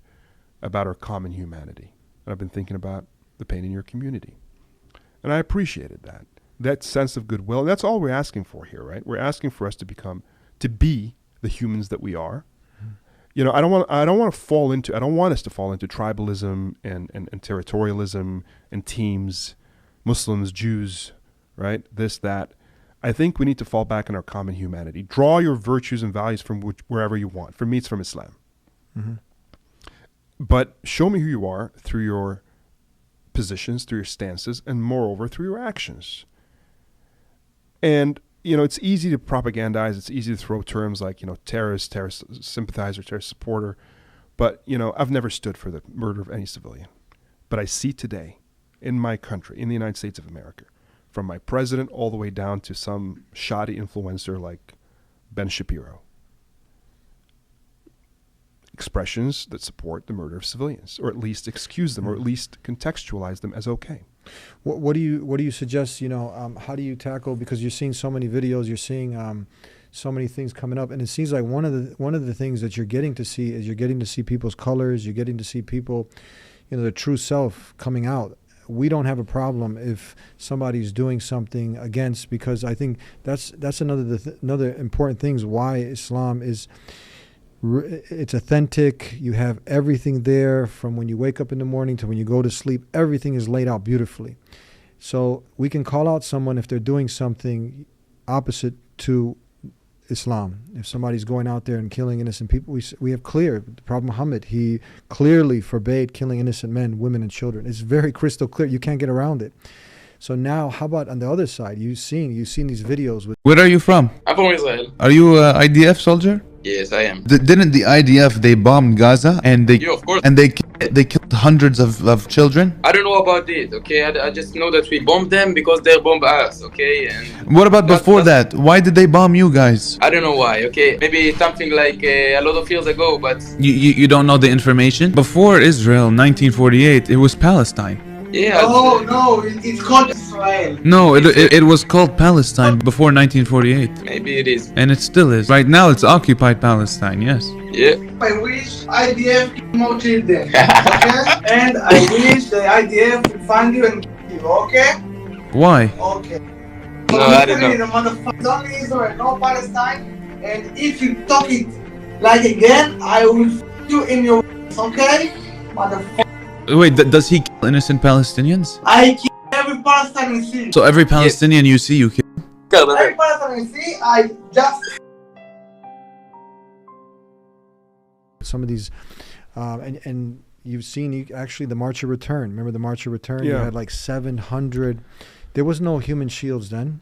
about our common humanity, and I've been thinking about the pain in your community. And I appreciated that sense of goodwill. And that's all we're asking for here, right? We're asking for us to be the humans that we are. I don't want us to fall into tribalism and territorialism and teams, Muslims, Jews, right? This, that. I think we need to fall back on our common humanity. Draw your virtues and values from wherever you want. For me, it's from Islam. Mm-hmm. But show me who you are through your positions, through your stances, and moreover, through your actions. And, it's easy to propagandize. It's easy to throw terms like, terrorist sympathizer, terrorist supporter. But, I've never stood for the murder of any civilian. But I see today in my country, in the United States of America, from my president all the way down to some shoddy influencer like Ben Shapiro, expressions that support the murder of civilians, or at least excuse them, or at least contextualize them as okay. What do you suggest? How do you tackle, because you're seeing so many videos, you're seeing so many things coming up, and it seems like one of the things that you're getting to see is you're getting to see people's colors, you're getting to see people, their true self coming out. We don't have a problem if somebody's doing something against, because I think that's another important things why Islam is. It's authentic. You have everything there from when you wake up in the morning to when you go to sleep. Everything is laid out beautifully. So we can call out someone if they're doing something opposite to Islam. If somebody's going out there and killing innocent people, we have clear. The Prophet Muhammad, he clearly forbade killing innocent men, women, and children. It's very crystal clear. You can't get around it. So now, how about on the other side? You've seen these videos with. Where are you from? I'm from Israel. Are you an IDF soldier? Yes, I am. Didn't the IDF, they bombed Gaza and they of course. And they killed hundreds of children? I don't know about it, okay? I just know that we bombed them because they bombed us, okay? And what about before that? Why did they bomb you guys? I don't know why, okay? Maybe something like a lot of years ago, but... You don't know the information? Before Israel, 1948, it was Palestine. Yeah. No, it's called Israel. No, it was called Palestine before 1948. Maybe it is. And it still is. Right now, it's occupied Palestine, yes. Yeah. I wish IDF kill more children, okay? And I wish the IDF will find you and kill you, okay? Why? Okay. No, I don't know. The motherfuckers, only Israel, no Palestine. And if you talk it like again, I will f*** you in your okay? Motherfucker. Wait, does he kill innocent Palestinians? I kill every Palestinian see. So every Palestinian you see, you kill? Every Palestinian see, I just... Some of these, and you've seen actually the March of Return. Remember the March of Return? Yeah. You had like 700. There was no human shields then.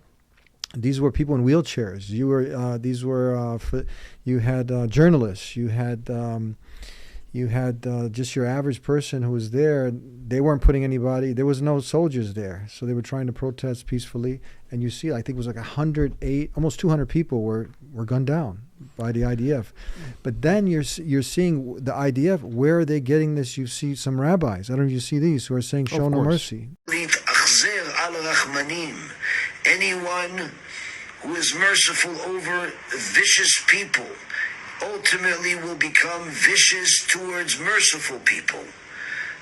These were people in wheelchairs. You had journalists. You had just your average person who was there. They weren't putting anybody. There was no soldiers there, so they were trying to protest peacefully. And you see, I think it was like 108, almost 200 people were gunned down by the IDF. But then you're seeing the IDF. Where are they getting this? You see some rabbis. I don't know if you see these who are saying show no mercy. Anyone who is merciful over vicious people ultimately will become vicious towards merciful people.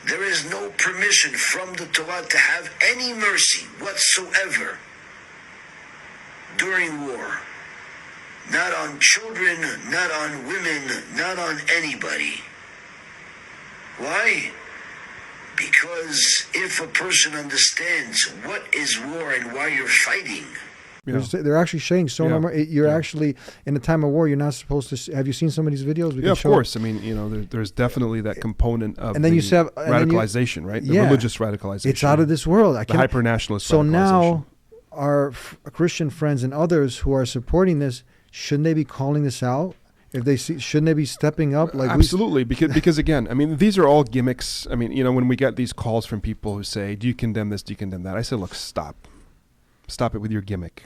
There is no permission from the Torah to have any mercy whatsoever during war. Not on children, not on women, not on anybody. Why? Because if a person understands what is war and why you're fighting, Yeah. They're actually saying so. You're actually in a time of war. You're not supposed to. Have you seen some of these videos? Yeah, of course. I mean, there's definitely that component of and then you have radicalization, right? The religious radicalization. It's out of this world. The hyper-nationalist So radicalization. now, our Christian friends and others who are supporting this, shouldn't they be calling this out? If they see, shouldn't they be stepping up? Like absolutely, because again, I mean, these are all gimmicks. I mean, when we get these calls from people who say, "Do you condemn this? Do you condemn that?" I say, "Look, stop it with your gimmick."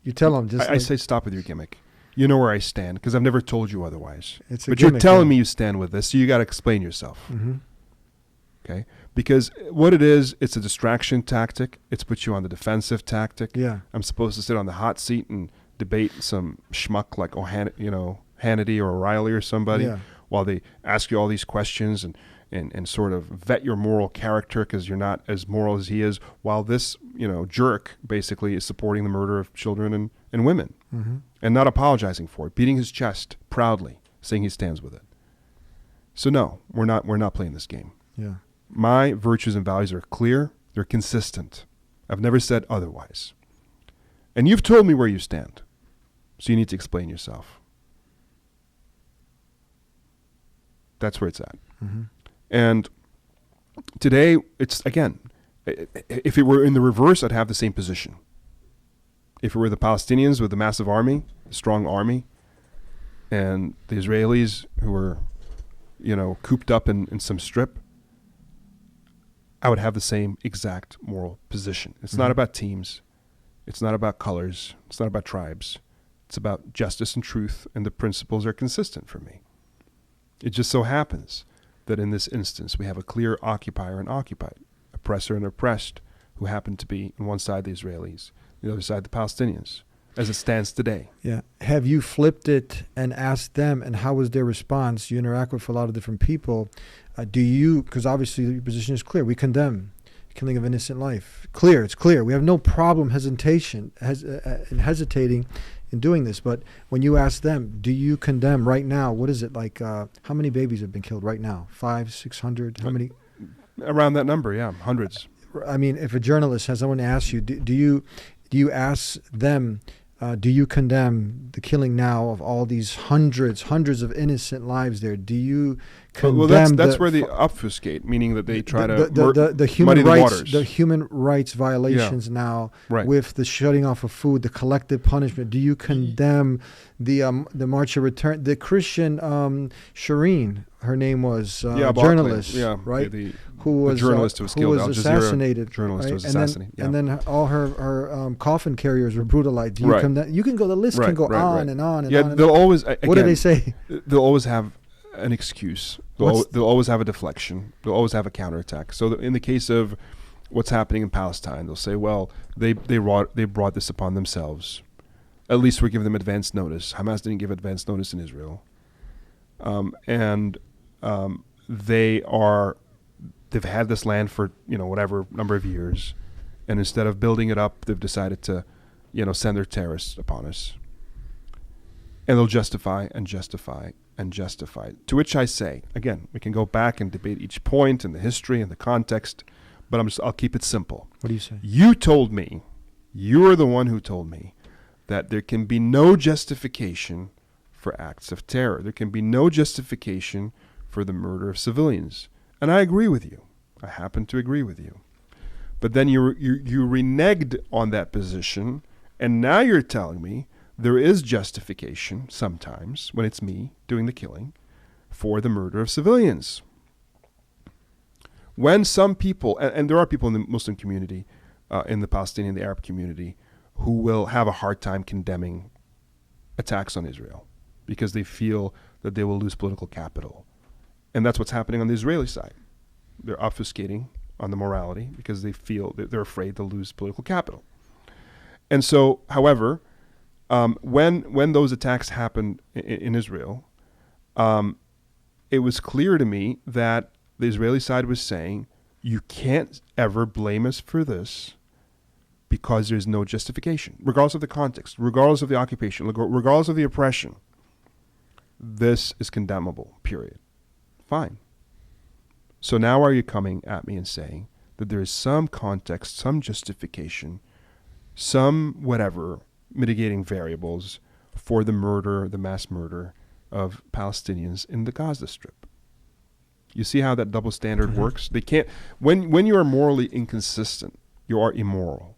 You tell them. I say, "Stop with your gimmick." You know where I stand because I've never told you otherwise. But you're telling me you stand with this, so you got to explain yourself. Mm-hmm. Okay, because what it is, it's a distraction tactic. It's put you on the defensive tactic. Yeah, I'm supposed to sit on the hot seat and debate some schmuck like Hannity or O'Reilly or somebody while they ask you all these questions and sort of vet your moral character because you're not as moral as he is, while this jerk basically is supporting the murder of children and women and not apologizing for it, beating his chest proudly, saying he stands with it. So no, we're not playing this game. Yeah. My virtues and values are clear, they're consistent. I've never said otherwise. And you've told me where you stand. So you need to explain yourself. That's where it's at. Mm-hmm. And today, it's, again, if it were in the reverse, I'd have the same position. If it were the Palestinians with a massive army, a strong army, and the Israelis who were, cooped up in some strip, I would have the same exact moral position. It's not about teams. It's not about colors. It's not about tribes. It's about justice and truth, and the principles are consistent for me. It just so happens that in this instance, we have a clear occupier and occupied, oppressor and oppressed, who happen to be on one side the Israelis, the other side the Palestinians, as it stands today. Yeah. Have you flipped it and asked them, and how was their response? You interact with a lot of different people. Because obviously your position is clear. We condemn killing of innocent life. It's clear. We have no problem hesitating in doing this. But when you ask them, do you condemn right now? What is it like? How many babies have been killed right now? 500, 600? How many? Around that number, yeah, hundreds. I mean, if a journalist has someone ask you, do you ask them? Do you condemn the killing now of all these hundreds of innocent lives there? Do you condemn? That's where they obfuscate, meaning that they try to the human muddy rights, the waters. The human rights violations now, with the shutting off of food, the collective punishment. Do you condemn the March of Return? The Christian Shireen, her name was journalist, right? Who was journalist who was killed, Al Jazeera assassinated, journalist right? who was assassinated, and then all her coffin carriers were brutalized. Do you condemn? You can go. The list can go on and on and on. Yeah, they'll always. Again, what do they say? They'll always have an excuse. They'll always have a deflection. They'll always have a counterattack. So in the case of what's happening in Palestine, they'll say, well, they brought this upon themselves. At least we're giving them advance notice. Hamas didn't give advance notice in Israel. They've had this land for, whatever number of years. And instead of building it up, they've decided to, send their terrorists upon us. And they'll justify and justify and justify. To which I say, again, we can go back and debate each point and the history and the context, but I'll keep it simple. What do you say? You are the one who told me that there can be no justification for acts of terror. There can be no justification for the murder of civilians. And I agree with you. I happen to agree with you. But then you reneged on that position, and now you're telling me there is justification sometimes, when it's me doing the killing, for the murder of civilians. When some people, and there are people in the Muslim community, in the Palestinian, the Arab community, who will have a hard time condemning attacks on Israel because they feel that they will lose political capital. And that's what's happening on the Israeli side. They're obfuscating on the morality because they feel that they're afraid to lose political capital. And so, however, when those attacks happened in Israel, it was clear to me that the Israeli side was saying, you can't ever blame us for this because there's no justification, regardless of the context, regardless of the occupation, regardless of the oppression. This is condemnable, period. Fine. So now are you coming at me and saying that there is some context, some justification some whatever mitigating variables for the murder, the mass murder of Palestinians in the Gaza Strip. You see how that double standard works? They can't, when you are morally inconsistent, you are immoral.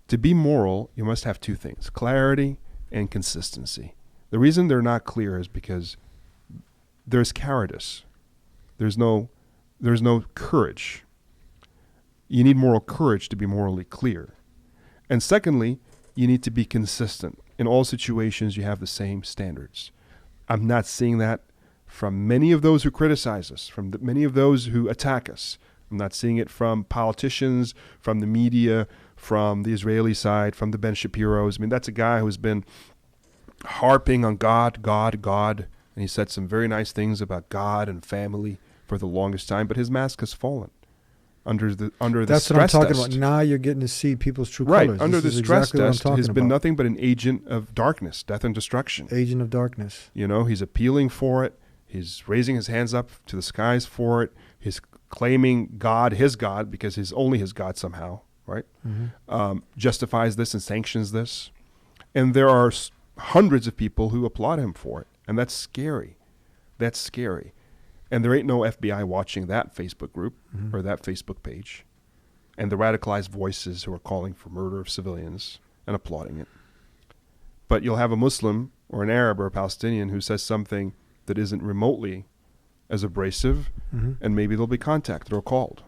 To be moral, you must have two things, clarity and consistency. The reason they're not clear is because there's cowardice. There's no courage. You need moral courage to be morally clear. And secondly, you need to be consistent. In all situations, you have the same standards. I'm not seeing that from many of those who criticize us, from many of those who attack us. I'm not seeing it from politicians, from the media, from the Israeli side, from the Ben Shapiros. I mean, that's a guy who's been harping on God, God, God, and he said some very nice things about God and family for the longest time, but his mask has fallen under the That's stress what I'm talking test. about. Now you're getting to see people's true Right, colors. under This the is stress exactly what I'm test, talking he's been about. nothing but an agent of darkness, death and destruction. Agent of darkness. You know, he's appealing for it. He's raising his hands up to the skies for it. He's claiming God, his God, because he's only his God somehow, right? Justifies this and sanctions this. And there are hundreds of people who applaud him for it. And that's scary. That's scary. And there ain't no FBI watching that Facebook group or that Facebook page. And the radicalized voices who are calling for murder of civilians and applauding it. But you'll have a Muslim or an Arab or a Palestinian who says something that isn't remotely as abrasive, and maybe they'll be contacted or called.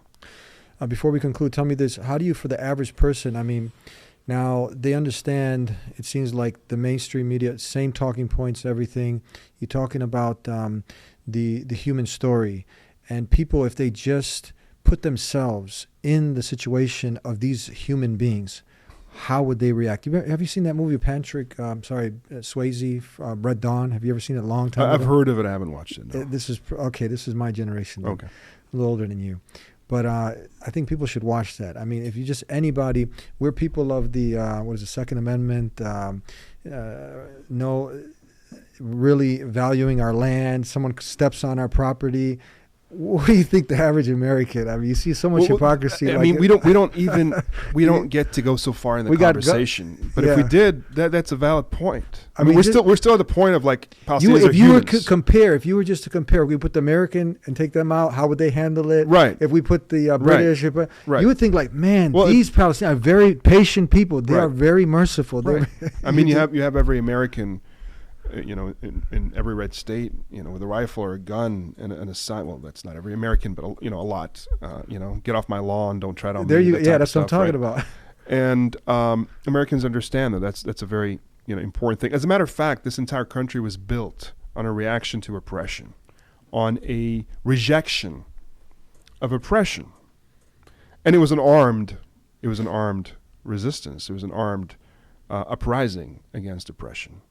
Before we conclude, tell me this. How do you, for the average person, I mean, now they understand, it seems like the mainstream media, same talking points, everything. You're talking about the human story. And people, if they just put themselves in the situation of these human beings, how would they react? Have you seen that movie, Patrick? Swayze, Red Dawn? Have you ever seen it a long time ago? I've heard of it. I haven't watched it. No. This is my generation. Okay. A little older than you. But I think people should watch that. I mean, if you just anybody, we're people of the, Second Amendment, really valuing our land. Someone steps on our property. What do you think the average American? I mean, you see so much hypocrisy. I mean, we don't get to go so far in the conversation. But if we did, that's a valid point. I mean, we're still at the point of like Palestinians if you were to compare, if you were just to compare, we put the American and take them out. How would they handle it? Right. If we put the British, you would think like, man, well, these Palestinians are very patient people. They are very merciful. Right. I mean, you have every American. In every red state, with a rifle or a gun and a sign. Well, that's not every American, but a lot. Get off my lawn, don't tread on me. That's what I'm talking about. And Americans understand that's a very important thing. As a matter of fact, this entire country was built on a reaction to oppression, on a rejection of oppression, and it was an armed resistance. It was an armed uprising against oppression.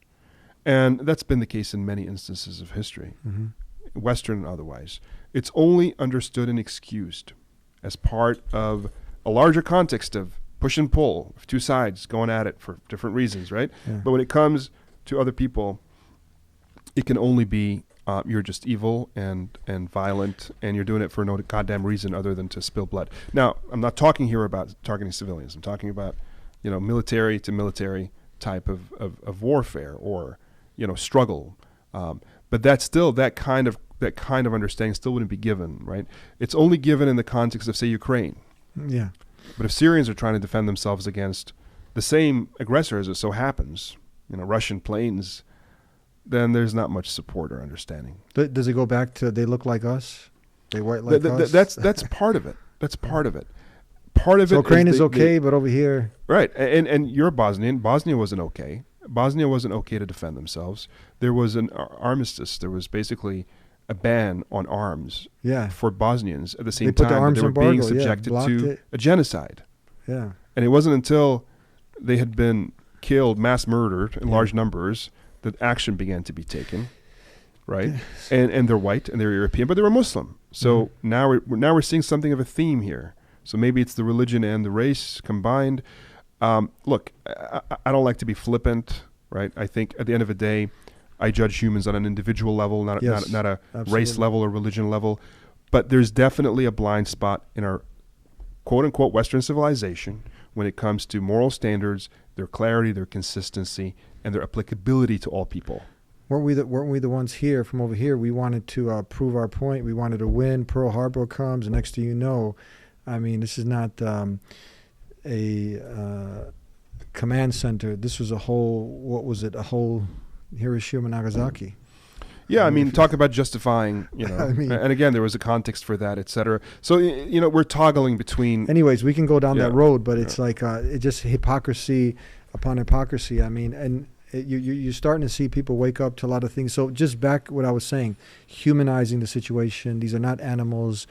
And that's been the case in many instances of history, Western and otherwise. It's only understood and excused as part of a larger context of push and pull, two sides going at it for different reasons, right? Yeah. But when it comes to other people, it can only be you're just evil and violent, and you're doing it for no goddamn reason other than to spill blood. Now, I'm not talking here about targeting civilians. I'm talking about, military to military type of warfare or struggle, but that's still that kind of understanding still wouldn't be given, right? It's only given in the context of, say, Ukraine. Yeah. But if Syrians are trying to defend themselves against the same aggressor, as it so happens, Russian planes, then there's not much support or understanding. Does it go back to they look like us, they white like us? That's part of it. That's part of it. Part of so it. Ukraine is okay, but over here, right? And you're Bosnian. Bosnia wasn't okay. Bosnia wasn't okay to defend themselves. There was an armistice. There was basically a ban on arms for Bosnians at the same time that they were being subjected to a genocide. Yeah. And it wasn't until they had been killed, mass murdered in large numbers, that action began to be taken, right? Yes. And they're white and they're European, but they were Muslim. So now we're seeing something of a theme here. So maybe it's the religion and the race combined. Look, I don't like to be flippant, right? I think at the end of the day, I judge humans on an individual level, not a race level or religion level. But there's definitely a blind spot in our quote-unquote Western civilization when it comes to moral standards, their clarity, their consistency, and their applicability to all people. Weren't we the ones here from over here? We wanted to prove our point. We wanted to win. Pearl Harbor comes, and next thing you know, I mean, this is not a command center. This was a whole Hiroshima, Nagasaki. Yeah, I mean, talk about justifying, I mean, and again, there was a context for that, et cetera. So, we're toggling between. Anyways, we can go down that road, but it's like it's just hypocrisy upon hypocrisy. I mean, and you're starting to see people wake up to a lot of things. So just back what I was saying, humanizing the situation. These are not animals.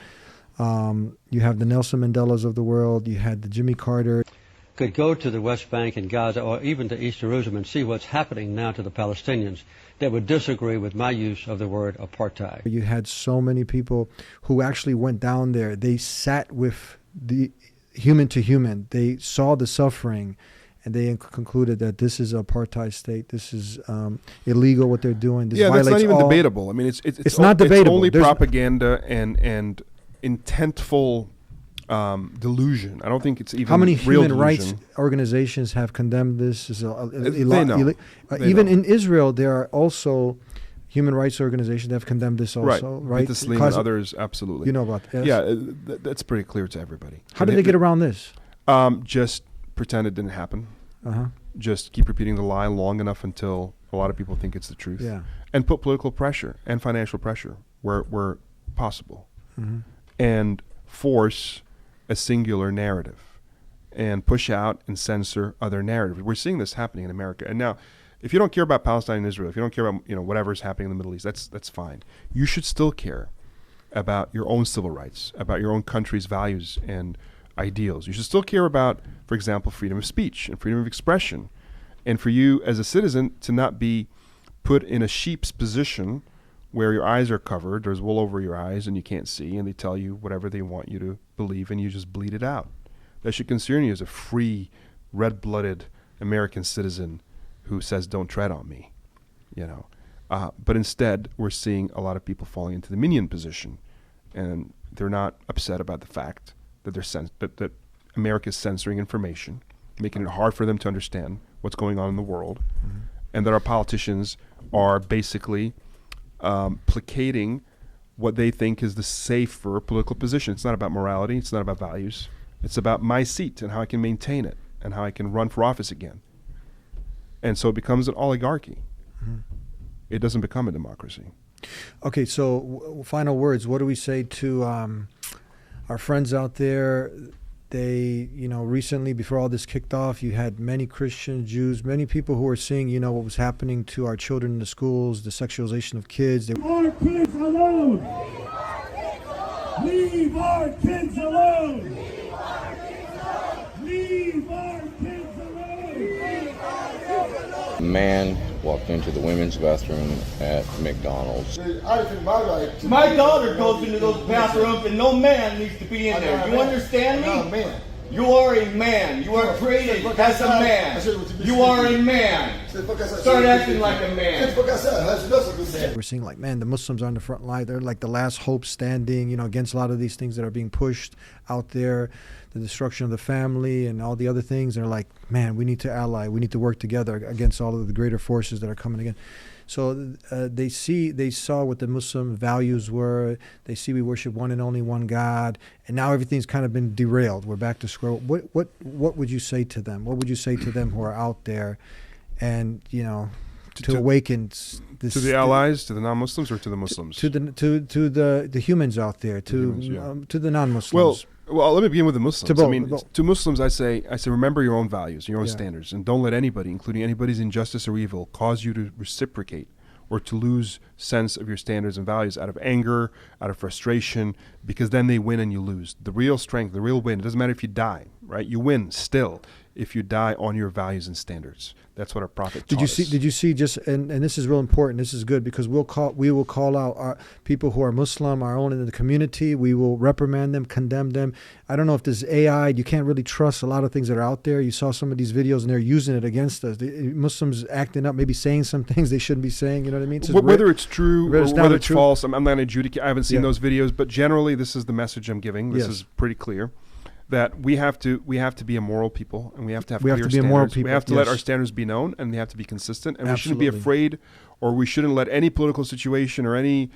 You have the Nelson Mandelas of the world. You had the Jimmy Carter. Could go to the West Bank and Gaza or even to East Jerusalem and see what's happening now to the Palestinians that would disagree with my use of the word apartheid. You had so many people who actually went down there. They sat with the human to human. They saw the suffering, and they concluded that this is an apartheid state. This is illegal what they're doing. This that's not even debatable. I mean, it's not debatable. It's only propaganda and intentful delusion. I don't think it's even how many real human delusion. rights organizations have condemned this? They know. Even in Israel, there are also human rights organizations that have condemned this also, right? Taslim and others, absolutely. You know about that? Yes. Yeah, that's pretty clear to everybody. How did they get around this? Just pretend it didn't happen. Uh-huh. Just keep repeating the lie long enough until a lot of people think it's the truth. Yeah. And put political pressure and financial pressure where possible. Mm-hmm. And force a singular narrative and push out and censor other narratives. We're seeing this happening in America. And now, if you don't care about Palestine and Israel, if you don't care about whatever's happening in the Middle East, that's fine. You should still care about your own civil rights, about your own country's values and ideals. You should still care about, for example, freedom of speech and freedom of expression. And for you as a citizen to not be put in a sheep's position where your eyes are covered, there's wool over your eyes and you can't see, and they tell you whatever they want you to believe and you just bleed it out. That should concern you as a free, red-blooded American citizen who says, don't tread on me, But instead, we're seeing a lot of people falling into the minion position, and they're not upset about the fact that that America's censoring information, making it hard for them to understand what's going on in the world, and that our politicians are basically placating what they think is the safer political position. It's not about morality. It's not about values. It's about my seat and how I can maintain it and how I can run for office again. And so it becomes an oligarchy. Mm-hmm. It doesn't become a democracy. Okay, so final words. What do we say to our friends out there? They, recently, before all this kicked off, you had many Christians, Jews, many people who were seeing, what was happening to our children in the schools, the sexualization of kids. Leave our kids alone! Leave our kids alone! Leave our kids alone! A man walked into the women's bathroom at McDonald's. My daughter goes into those bathrooms and no man needs to be in there. You understand me? You are a man. You are created as a man. You are a man. Start acting like a man. We're seeing the Muslims are on the front line. They're like the last hope standing, against a lot of these things that are being pushed out there, the destruction of the family and all the other things. They're like, man, we need to ally. We need to work together against all of the greater forces that are coming again. So they saw what the Muslim values were. They see we worship one and only one God, and now everything's kind of been derailed. We're back to square. What would you say to them? What would you say to them who are out there, and to awaken this, to the allies, to the non-Muslims, or to the Muslims? To the humans out there, to the non-Muslims. Well, let me begin with the Muslims. To both. To Muslims, I say, remember your own values, your own standards, and don't let anybody, including anybody's injustice or evil, cause you to reciprocate or to lose sense of your standards and values out of anger, out of frustration, because then they win and you lose. The real strength, the real win, it doesn't matter if you die, right? You win still if you die on your values and standards. That's what our prophet taught us. Did you see just, and this is real important, this is good, because we will call out our people who are Muslim, our own in the community. We will reprimand them, condemn them. I don't know if this AI, you can't really trust a lot of things that are out there. You saw some of these videos and they're using it against us. The Muslims acting up, maybe saying some things they shouldn't be saying, you know what I mean? So whether it's true or whether it's false, I'm not going to adjudicate. I haven't seen those videos, but generally this is the message I'm giving. This is pretty clear, that we have to be a moral people, and we have to have We have clear to be a standards. moral people, We have to let yes. our standards be known, and they have to be consistent. And Absolutely. we shouldn't be afraid, or we shouldn't let any political situation or any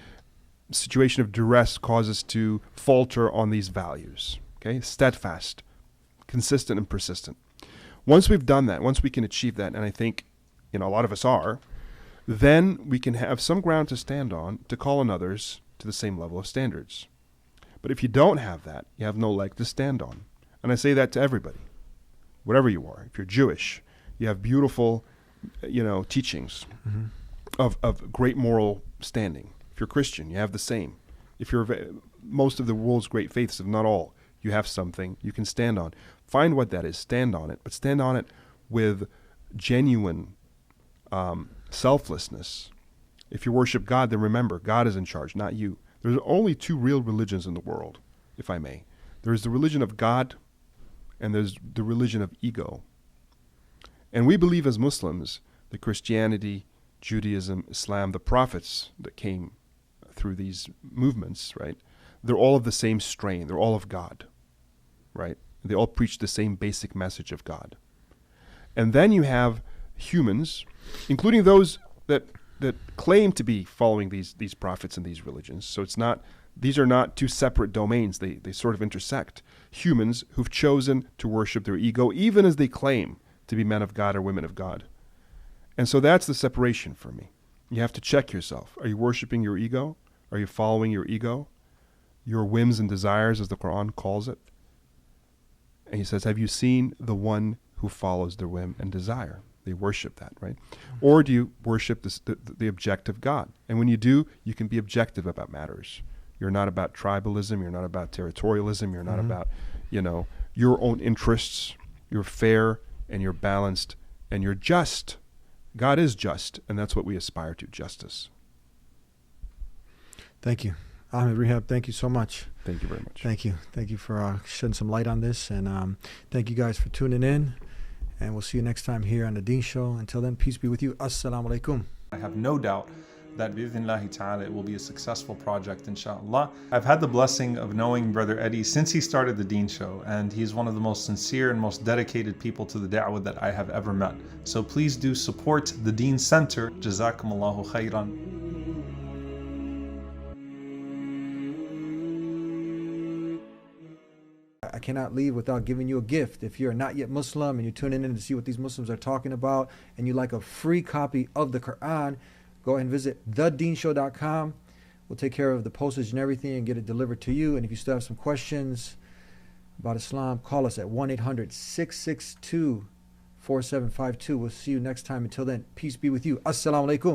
situation of duress cause us to falter on these values. Okay, steadfast, consistent, and persistent. Once we've done that, once we can achieve that, and I think a lot of us are, then we can have some ground to stand on to call on others to the same level of standards. But if you don't have that, you have no leg to stand on. And I say that to everybody, whatever you are. If you're Jewish, you have beautiful, teachings of great moral standing. If you're Christian, you have the same. If you're most of the world's great faiths, if not all, you have something you can stand on. Find what that is, stand on it, but stand on it with genuine selflessness. If you worship God, then remember, God is in charge, not you. There's only two real religions in the world, if I may. There is the religion of God, and there's the religion of ego. And we believe as Muslims that Christianity, Judaism, Islam, the prophets that came through these movements, right? They're all of the same strain. They're all of God, right? They all preach the same basic message of God. And then you have humans, including those that claim to be following these prophets and these religions. So these are not two separate domains. They sort of intersect. Humans who've chosen to worship their ego, even as they claim to be men of God or women of God. And so that's the separation for me. You have to check yourself. Are you worshiping your ego? Are you following your ego? Your whims and desires, as the Quran calls it? And he says, have you seen the one who follows their whim and desire? They worship that, right? Or do you worship the objective God? And when you do, you can be objective about matters. You're not about tribalism. You're not about territorialism. You're not about, your own interests. You're fair and you're balanced and you're just. God is just, and that's what we aspire to, justice. Thank you. Ahmed Rehab, thank you so much. Thank you very much. Thank you. Thank you for shedding some light on this. And thank you guys for tuning in. And we'll see you next time here on The Deen Show. Until then, peace be with you. Assalamu alaikum. I have no doubt that bi'idhnillahi ta'ala it will be a successful project, inshallah. I've had the blessing of knowing Brother Eddie since he started The Deen Show, and he's one of the most sincere and most dedicated people to the da'wah that I have ever met. So please do support the Deen Center. Jazakumullahu khairan. I cannot leave without giving you a gift. If you're not yet Muslim and you're tuning in to see what these Muslims are talking about and you like a free copy of the Quran, go ahead and visit TheDeenShow.com. We'll take care of the postage and everything and get it delivered to you. And if you still have some questions about Islam, call us at 1-800-662-4752. We'll see you next time. Until then, peace be with you. Assalamu alaikum.